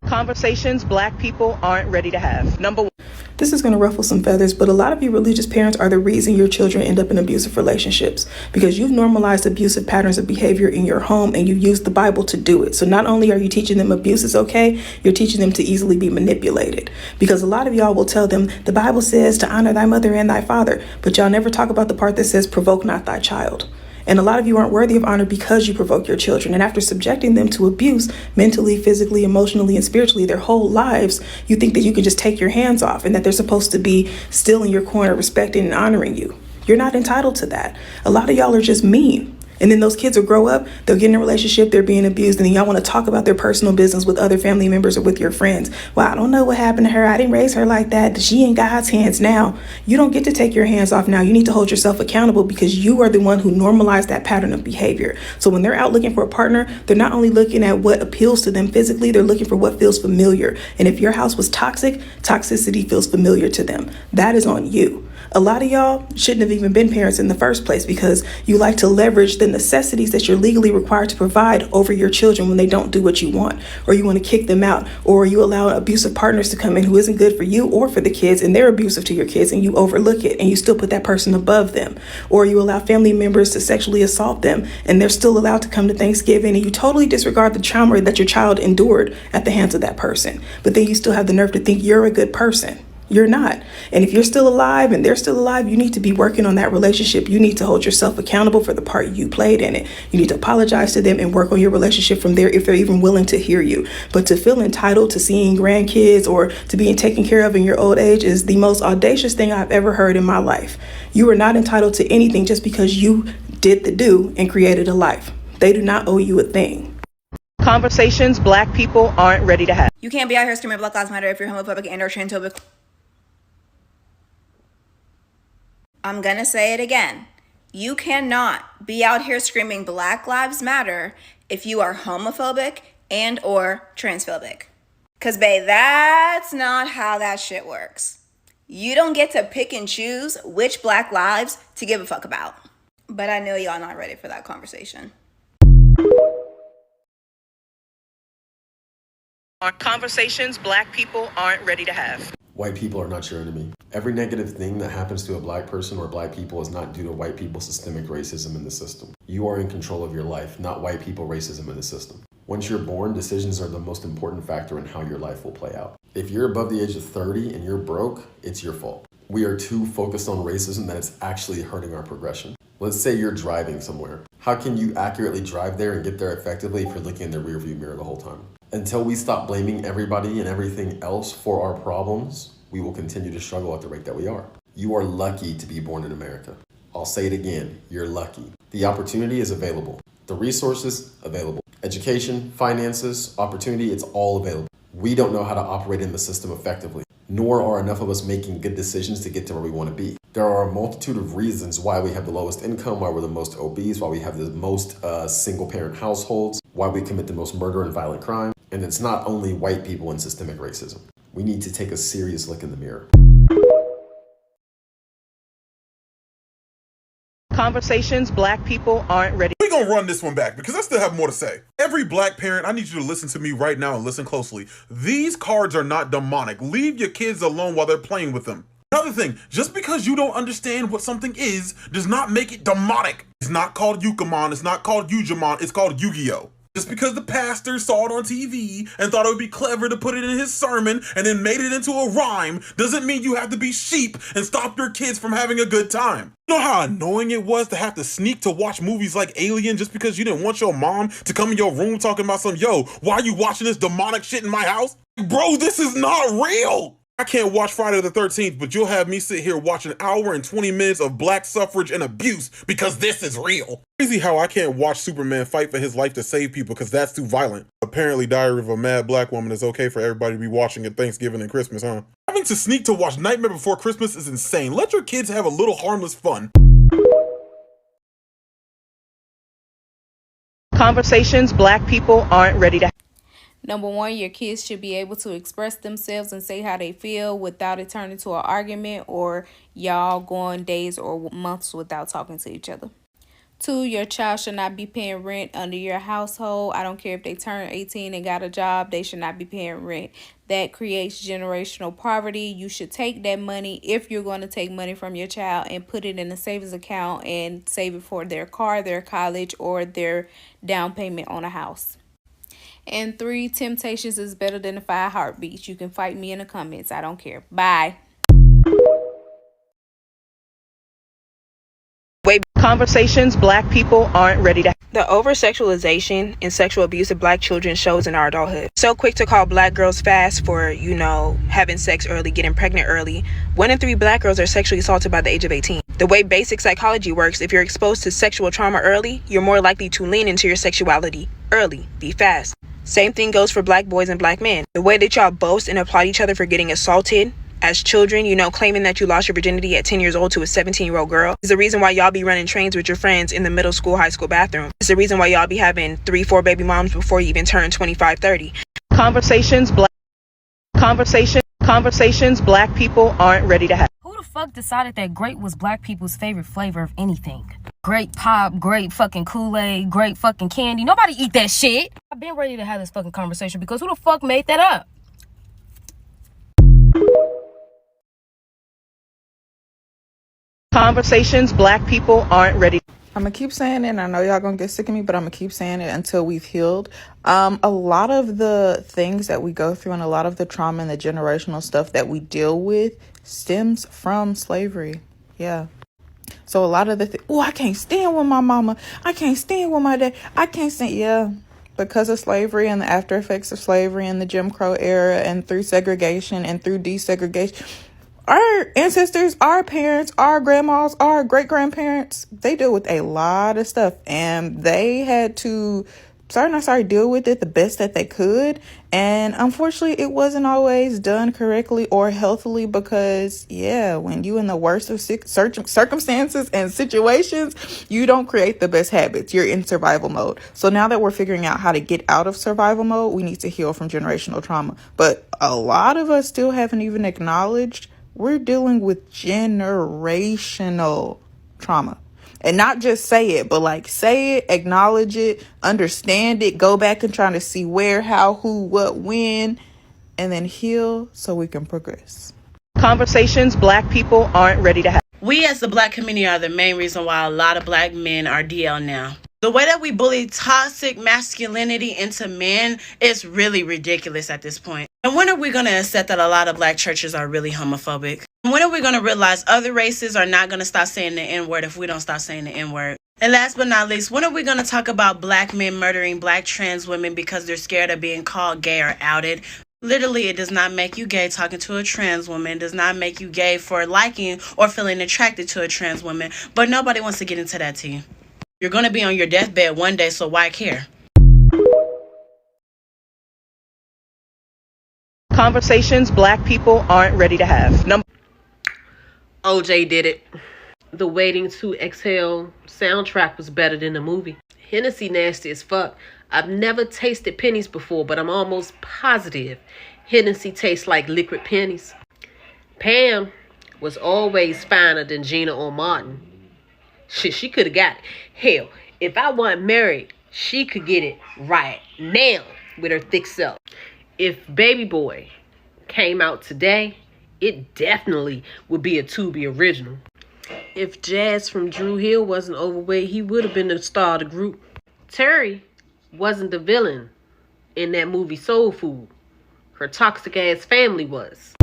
Conversations black people aren't ready to have. Number one. This is going to ruffle some feathers, but a lot of you religious parents are the reason your children end up in abusive relationships because you've normalized abusive patterns of behavior in your home and you use the Bible to do it. So not only are you teaching them abuse is okay, you're teaching them to easily be manipulated because a lot of y'all will tell them the Bible says to honor thy mother and thy father, but y'all never talk about the part that says provoke not thy child. And a lot of you aren't worthy of honor because you provoke your children. And after subjecting them to abuse mentally, physically, emotionally, and spiritually their whole lives, you think that you can just take your hands off and that they're supposed to be still in your corner, respecting and honoring you. You're not entitled to that. A lot of y'all are just mean. And then those kids will grow up, they'll get in a relationship, they're being abused, and then y'all want to talk about their personal business with other family members or with your friends. Well, I don't know what happened to her. I didn't raise her like that. She in God's hands now. You don't get to take your hands off now. You need to hold yourself accountable because you are the one who normalized that pattern of behavior. So when they're out looking for a partner, they're not only looking at what appeals to them physically, they're looking for what feels familiar. And if your house was toxic, toxicity feels familiar to them. That is on you. A lot of y'all shouldn't have even been parents in the first place because you like to leverage the necessities that you're legally required to provide over your children when they don't do what you want, or you want to kick them out, or you allow abusive partners to come in who isn't good for you or for the kids, and they're abusive to your kids, and you overlook it, and you still put that person above them, or you allow family members to sexually assault them, and they're still allowed to come to Thanksgiving, and you totally disregard the trauma that your child endured at the hands of that person, but then you still have the nerve to think you're a good person. You're not. And if you're still alive and they're still alive, you need to be working on that relationship. You need to hold yourself accountable for the part you played in it. You need to apologize to them and work on your relationship from there if they're even willing to hear you. But to feel entitled to seeing grandkids or to being taken care of in your old age is the most audacious thing I've ever heard in my life. You are not entitled to anything just because you did the do and created a life. They do not owe you a thing. Conversations black people aren't ready to have. You can't be out here screaming Black Lives Matter if you're homophobic and or transphobic. I'm gonna say it again. You cannot be out here screaming Black Lives Matter if you are homophobic and or transphobic. Cause babe, that's not how that shit works. You don't get to pick and choose which Black lives to give a fuck about. But I know y'all not ready for that conversation. Are conversations black people aren't ready to have. White people are not your enemy. Every negative thing that happens to a black person or black people is not due to white people's systemic racism in the system. You are in control of your life, not white people racism in the system. Once you're born, decisions are the most important factor in how your life will play out. If you're above the age of 30 and you're broke, it's your fault. We are too focused on racism that it's actually hurting our progression. Let's say you're driving somewhere. How can you accurately drive there and get there effectively if you're looking in the rearview mirror the whole time? Until we stop blaming everybody and everything else for our problems, we will continue to struggle at the rate that we are. You are lucky to be born in America. I'll say it again, you're lucky. The opportunity is available. The resources, available. Education, finances, opportunity, it's all available. We don't know how to operate in the system effectively, nor are enough of us making good decisions to get to where we want to be. There are a multitude of reasons why we have the lowest income, why we're the most obese, why we have the most single parent households, why we commit the most murder and violent crime. And it's not only white people and systemic racism. We need to take a serious look in the mirror. Conversations black people aren't ready. We're gonna run this one back because I still have more to say. Every black parent, I need you to listen to me right now and listen closely. These cards are not demonic. Leave your kids alone while they're playing with them. Another thing, just because you don't understand what something is, does not make it demonic. It's not called Yukamon, it's not called Yujimon, it's called Yu-Gi-Oh! Just because the pastor saw it on TV and thought it would be clever to put it in his sermon and then made it into a rhyme doesn't mean you have to be sheep and stop your kids from having a good time. You know how annoying it was to have to sneak to watch movies like Alien just because you didn't want your mom to come in your room talking about some, yo, why are you watching this demonic shit in my house? Bro, this is not real. I can't watch Friday the 13th, but you'll have me sit here watching an hour and 20 minutes of black suffrage and abuse because this is real. Crazy how I can't watch Superman fight for his life to save people because that's too violent. Apparently Diary of a Mad Black Woman is okay for everybody to be watching at Thanksgiving and Christmas, huh? Having to sneak to watch Nightmare Before Christmas is insane. Let your kids have a little harmless fun. Conversations black people aren't ready to have. Number one, your kids should be able to express themselves and say how they feel without it turning into an argument or y'all going days or months without talking to each other. Two, your child should not be paying rent under your household. I don't care if they turn 18 and got a job, they should not be paying rent. That creates generational poverty. You should take that money, if you're going to take money from your child, and put it in a savings account and save it for their car, their college, or their down payment on a house. And three, temptations is better than the 5 heartbeats. You can fight me in the comments. I don't care. Bye. Conversations black people aren't ready to. The over-sexualization and sexual abuse of black children shows in our adulthood. So quick to call black girls fast for, having sex early, getting pregnant early. 1 in 3 black girls are sexually assaulted by the age of 18. The way basic psychology works, if you're exposed to sexual trauma early, you're more likely to lean into your sexuality early. Be fast. Same thing goes for black boys and black men. The way that y'all boast and applaud each other for getting assaulted as children, claiming that you lost your virginity at 10 years old to a 17-year-old girl, is the reason why y'all be running trains with your friends in the middle school, high school bathroom. It's the reason why y'all be having 3-4 baby moms before you even turn 25-30. Conversations black people aren't ready to have. Who the fuck decided that grape was black people's favorite flavor of anything? Grape pop, grape fucking Kool-Aid, grape fucking candy. Nobody eat that shit. I've been ready to have this fucking conversation because who the fuck made that up? Conversations black people aren't ready. I'm gonna keep saying it, and I know y'all gonna get sick of me, but I'm gonna keep saying it until we've healed. A lot of the things that we go through and a lot of the trauma and the generational stuff that we deal with stems from slavery. Yeah. So a lot of the I can't stand with my mama. I can't stand with my dad. I can't stand. Yeah. Because of slavery and the after effects of slavery and the Jim Crow era and through segregation and through desegregation. Our ancestors, our parents, our grandmas, our great-grandparents, they deal with a lot of stuff, and they had to deal with it the best that they could. And unfortunately, it wasn't always done correctly or healthily because, when you in the worst of circumstances and situations, you don't create the best habits. You're in survival mode. So now that we're figuring out how to get out of survival mode, we need to heal from generational trauma. But a lot of us still haven't even acknowledged we're dealing with generational trauma. And not just say it, but say it, acknowledge it, understand it, go back and try to see where, how, who, what, when, and then heal so we can progress. Conversations black people aren't ready to have. We as the black community are the main reason why a lot of black men are DL now. The way that we bully toxic masculinity into men is really ridiculous at this point. And when are we going to accept that a lot of black churches are really homophobic? When are we going to realize other races are not going to stop saying the N-word if we don't stop saying the N-word? And last but not least, when are we going to talk about black men murdering black trans women because they're scared of being called gay or outed? Literally, it does not make you gay talking to a trans woman. It does not make you gay for liking or feeling attracted to a trans woman. But nobody wants to get into that tea. You're going to be on your deathbed one day, so why care? Conversations black people aren't ready to have. OJ did it. The Waiting to Exhale soundtrack was better than the movie. Hennessy nasty as fuck. I've never tasted pennies before, but I'm almost positive Hennessy tastes like liquid pennies. Pam was always finer than Gina or Martin. Shit, she could have got it. Hell, if I wasn't married, she could get it right now with her thick self. If Baby Boy came out today, it definitely would be a Tubi original. If Jazz from Drew Hill wasn't overweight, he would have been the star of the group. Terry wasn't the villain in that movie Soul Food. Her toxic ass family was.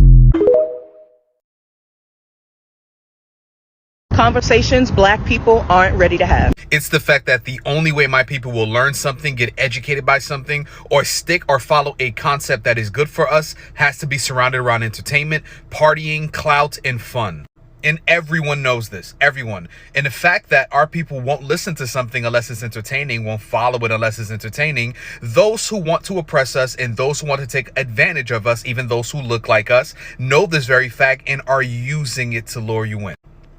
Conversations black people aren't ready to have. It's the fact that the only way my people will learn something, get educated by something, or stick or follow a concept that is good for us has to be surrounded around entertainment, partying, clout, and fun. And everyone knows this, everyone. And the fact that our people won't listen to something unless it's entertaining, won't follow it unless it's entertaining, those who want to oppress us and those who want to take advantage of us, even those who look like us, know this very fact and are using it to lure you in.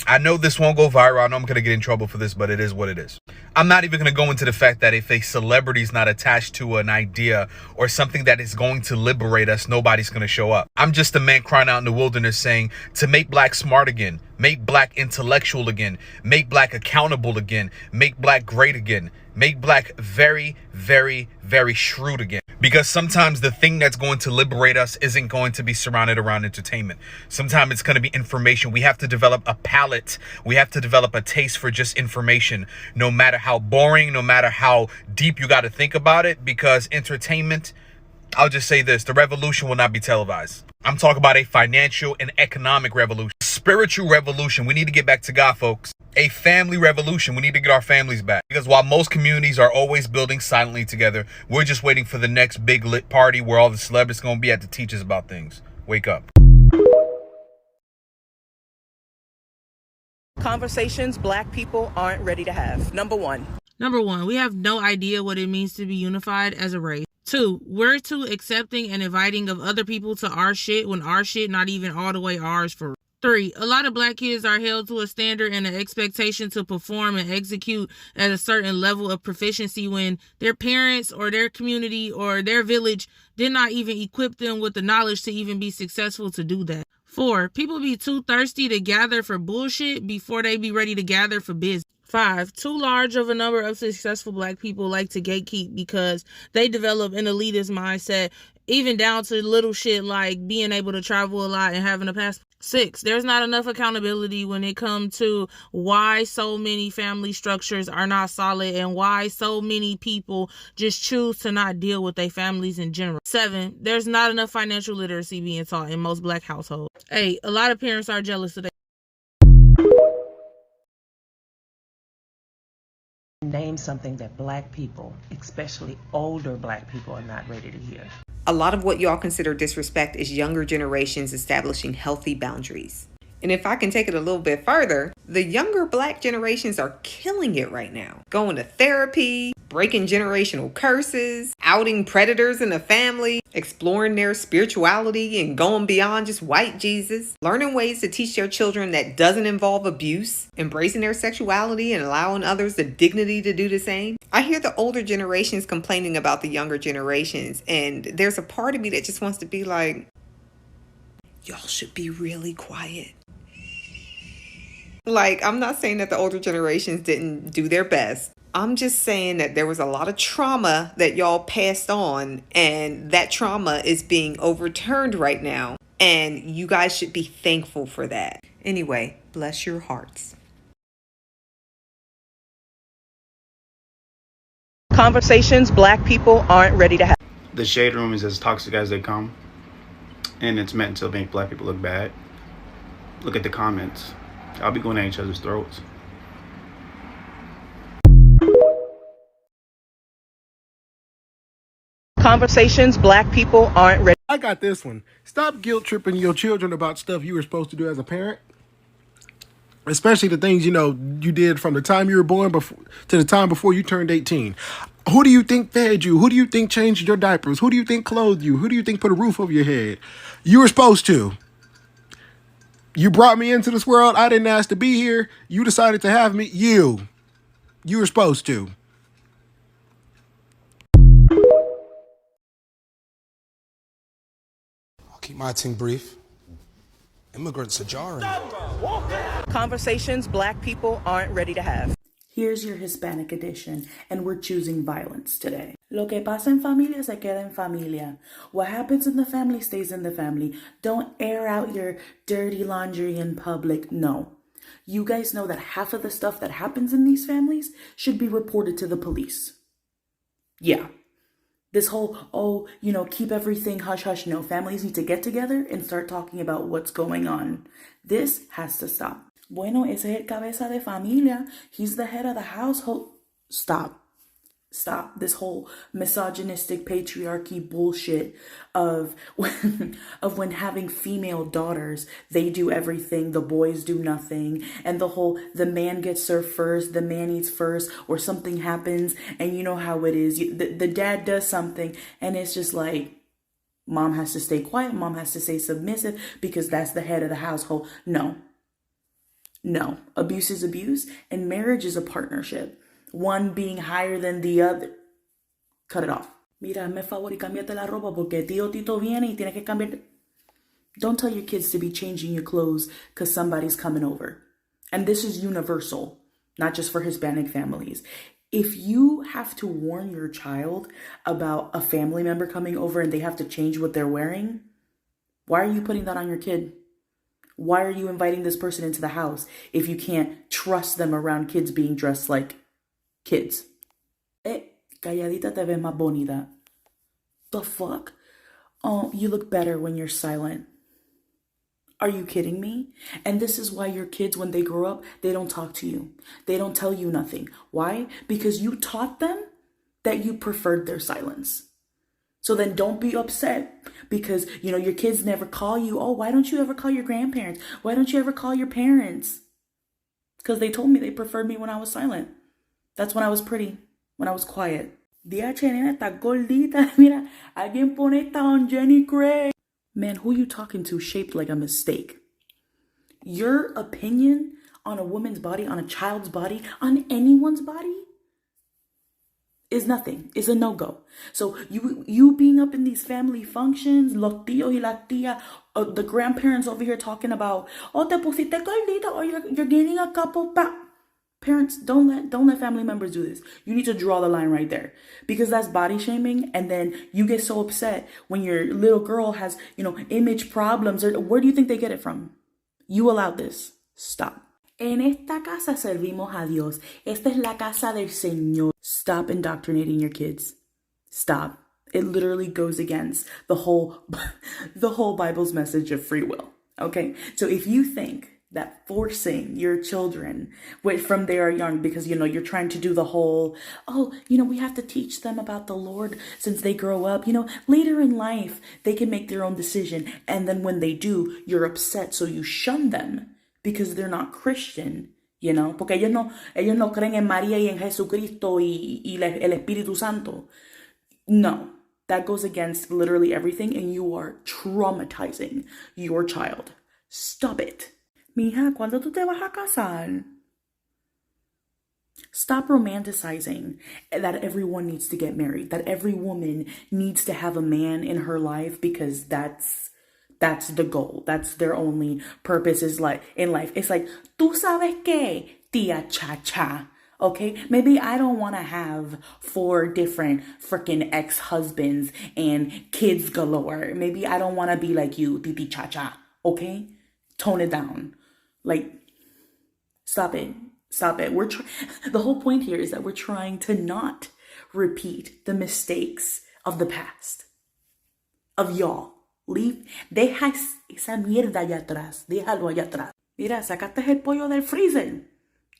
I know this won't go viral. I know I'm going to get in trouble for this, but it is what it is. I'm not even going to go into the fact that if a celebrity is not attached to an idea or something that is going to liberate us, nobody's going to show up. I'm just a man crying out in the wilderness saying to make black smart again, make black intellectual again, make black accountable again, make black great again, make black very, very, very shrewd again. Because sometimes the thing that's going to liberate us isn't going to be surrounded around entertainment. Sometimes it's going to be information. We have to develop a palate. We have to develop a taste for just information, no matter how boring, no matter how deep you got to think about it, because entertainment, I'll just say this, the revolution will not be televised. I'm talking about a financial and economic revolution. Spiritual revolution. We need to get back to God, folks. A family revolution. We need to get our families back. Because while most communities are always building silently together, we're just waiting for the next big lit party where all the celebrities are going to be at to teach us about things. Wake up. Conversations black people aren't ready to have. Number one, we have no idea what it means to be unified as a race. 2, we're too accepting and inviting of other people to our shit when our shit not even all the way ours for real. 3, a lot of black kids are held to a standard and an expectation to perform and execute at a certain level of proficiency when their parents or their community or their village did not even equip them with the knowledge to even be successful to do that. 4, people be too thirsty to gather for bullshit before they be ready to gather for business. 5, too large of a number of successful black people like to gatekeep because they develop an elitist mindset, even down to little shit like being able to travel a lot and having a passport. 6, there's not enough accountability when it comes to why so many family structures are not solid and why so many people just choose to not deal with their families in general. 7, there's not enough financial literacy being taught in most black households. 8, a lot of parents are jealous of their Name something that black people, especially older black people, are not ready to hear. A lot of what y'all consider disrespect is younger generations establishing healthy boundaries. And if I can take it a little bit further, the younger black generations are killing it right now. Going to therapy, breaking generational curses, outing predators in the family, exploring their spirituality and going beyond just white Jesus, learning ways to teach their children that doesn't involve abuse, embracing their sexuality and allowing others the dignity to do the same. I hear the older generations complaining about the younger generations, and there's a part of me that just wants to be like, y'all should be really quiet. Like, I'm not saying that the older generations didn't do their best. I'm just saying that there was a lot of trauma that y'all passed on, and that trauma is being overturned right now. And you guys should be thankful for that. Anyway, bless your hearts. conversations black people aren't ready to have. The shade room is as toxic as they come, and it's meant to make black people look bad. Look at the comments. I'll be going at each other's throats. Conversations black people aren't ready. I got this one. Stop guilt tripping your children about stuff you were supposed to do as a parent. Especially the things, you did from the time you were born to the time before you turned 18. Who do you think fed you? Who do you think changed your diapers? Who do you think clothed you? Who do you think put a roof over your head? You were supposed to. You brought me into this world. I didn't ask to be here. You decided to have me. You were supposed to. I'll keep my thing brief. Immigrants are jarring. Conversations black people aren't ready to have. Here's your Hispanic edition, and we're choosing violence today. Lo que pasa en familia se queda en familia. What happens in the family stays in the family. Don't air out your dirty laundry in public. No. You guys know that half of the stuff that happens in these families should be reported to the police. Yeah. This whole, keep everything hush hush. No, families need to get together and start talking about what's going on. This has to stop. Bueno, ese es el cabeza de familia. He's the head of the household. Stop. This whole misogynistic patriarchy bullshit of when having female daughters, they do everything, the boys do nothing, and the man gets served first, the man eats first, or something happens, and you know how it is. The dad does something, and it's just like, mom has to stay quiet, mom has to stay submissive, because that's the head of the household. No. Abuse is abuse, and marriage is a partnership. one being higher than the other. Cut it off. Mira, me favor y cámbiate la ropa porque tío Tito viene y tiene que cambiar. Don't tell your kids to be changing your clothes because somebody's coming over. And this is universal, not just for Hispanic families. If you have to warn your child about a family member coming over and they have to change what they're wearing, why are you putting that on your kid? Why are you inviting this person into the house if you can't trust them around kids being dressed like kids? Calladita te ves más bonita. The fuck? Oh, you look better when you're silent. Are you kidding me? And this is why your kids, when they grow up, they don't talk to you. They don't tell you nothing. Why? Because you taught them that you preferred their silence. So then don't be upset because, your kids never call you. Oh, why don't you ever call your grandparents? Why don't you ever call your parents? Because they told me they preferred me when I was silent. That's when I was pretty, when I was quiet. DH, nena, está gordita. Mira, alguien pone esta on Jenny Craig. Man, who you talking to shaped like a mistake? Your opinion on a woman's body, on a child's body, on anyone's body is nothing. It's a no-go. So you being up in these family functions, los tíos y las tías, the grandparents over here talking about, oh, te pusiste gordita, or you're gaining a couple pounds. Parents, don't let family members do this. You need to draw the line right there because that's body shaming. And then you get so upset when your little girl has, image problems. Or where do you think they get it from? You allowed this. Stop. En esta casa servimos a Dios. Esta es la casa del Señor. Stop indoctrinating your kids. Stop. It literally goes against the whole Bible's message of free will. Okay? So if you think that forcing your children from they are young, because you're trying to do the whole, we have to teach them about the Lord since they grow up, later in life they can make their own decision, and then when they do, you're upset, so you shun them because they're not Christian, porque ellos no creen en María y en Jesucristo y el Espíritu Santo. No, that goes against literally everything, and you are traumatizing your child. Stop it. Mija, ¿cuándo tú te vas a casar? Stop romanticizing that everyone needs to get married, that every woman needs to have a man in her life because that's the goal. That's their only purpose in life. It's like, ¿tú sabes qué, tía cha-cha? Okay, maybe I don't want to have 4 different freaking ex-husbands and kids galore. Maybe I don't want to be like you, titi cha-cha. Okay, tone it down. Like, stop it. The whole point here is that we're trying to not repeat the mistakes of the past, of y'all. Deja esa mierda allá atrás. Déjalo allá atrás. Mira, sacaste el pollo del freezer.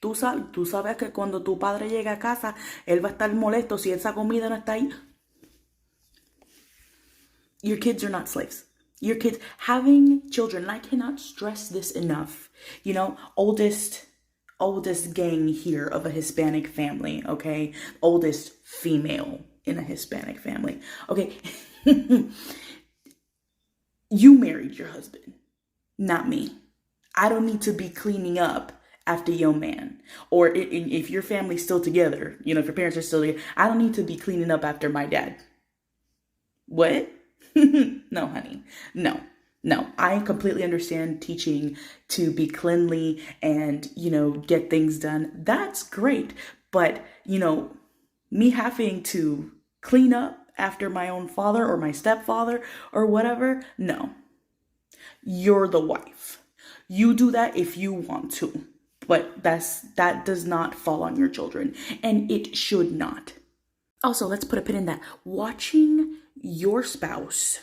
Tú sabes que cuando tu padre llega a casa, él va a estar molesto si esa comida no está ahí. Your kids are not slaves. Your kids, having children, and I cannot stress this enough, oldest gang here of a Hispanic family, okay? Oldest female in a Hispanic family, okay? You married your husband, not me. I don't need to be cleaning up after your man. Or if your family's still together, if your parents are still together, I don't need to be cleaning up after my dad. What? No, honey. No. I completely understand teaching to be cleanly and, get things done. That's great. But, me having to clean up after my own father or my stepfather or whatever, no. You're the wife. You do that if you want to. But that does not fall on your children. And it should not. Also, let's put a pin in that. Watching your spouse,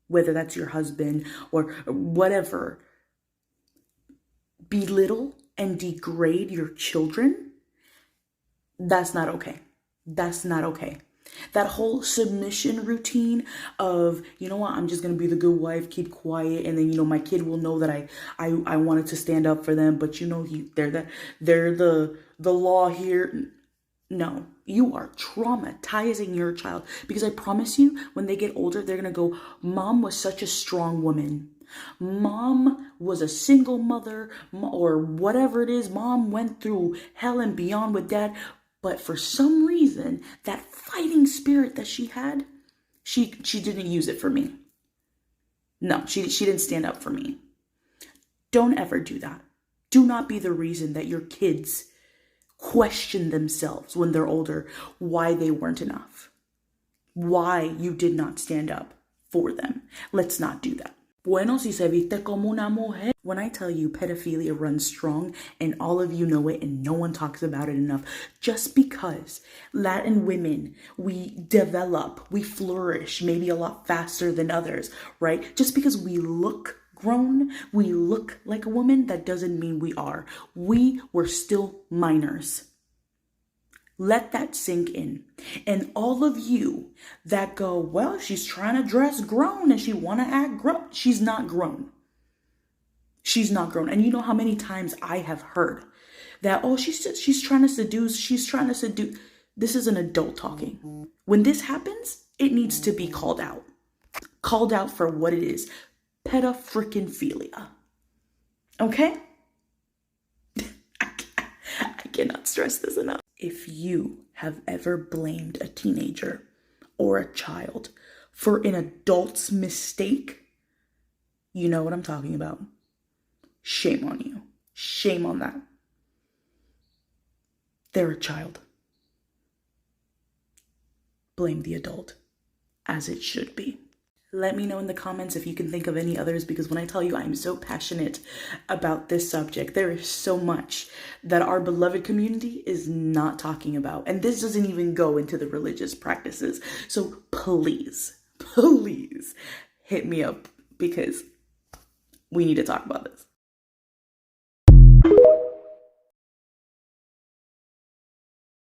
whether that's your husband or whatever, belittle and degrade your children, that's not okay. That's not okay. That whole submission routine of, I'm just going to be the good wife, keep quiet, and then, my kid will know that I wanted to stand up for them, but they're the law here. No, you are traumatizing your child, because I promise you, when they get older, they're going to go, Mom was such a strong woman. Mom was a single mother, or whatever it is. Mom went through hell and beyond with Dad, But for some reason, that fighting spirit that she had, she didn't use it for me. No, she didn't stand up for me. Don't ever do that. Do not be the reason that your kids question themselves when they're older why they weren't enough, why you did not stand up for them. Let's not do that. Bueno, si se viste como una mujer. When I tell you pedophilia runs strong and all of you know it and no one talks about it enough, just because Latin women, we develop, we flourish maybe a lot faster than others, right? Just because we look grown, we look like a woman, that doesn't mean we are. We were still minors. Let that sink in. And all of you that go, well, she's trying to dress grown and she want to act grown. She's not grown. She's not grown. And you know how many times I have heard that, oh, she's trying to seduce. She's trying to seduce. This is an adult talking. When this happens, it needs to be called out. Called out for what it is. Pedofreaking-philia. Okay? I cannot stress this enough. If you have ever blamed a teenager or a child for an adult's mistake, you know what I'm talking about. Shame on you. Shame on that. They're a child. Blame the adult, as it should be. Let me know in the comments if you can think of any others, because when I tell you I'm so passionate about this subject, there is so much that our beloved community is not talking about. And this doesn't even go into the religious practices. So please, please hit me up because we need to talk about this.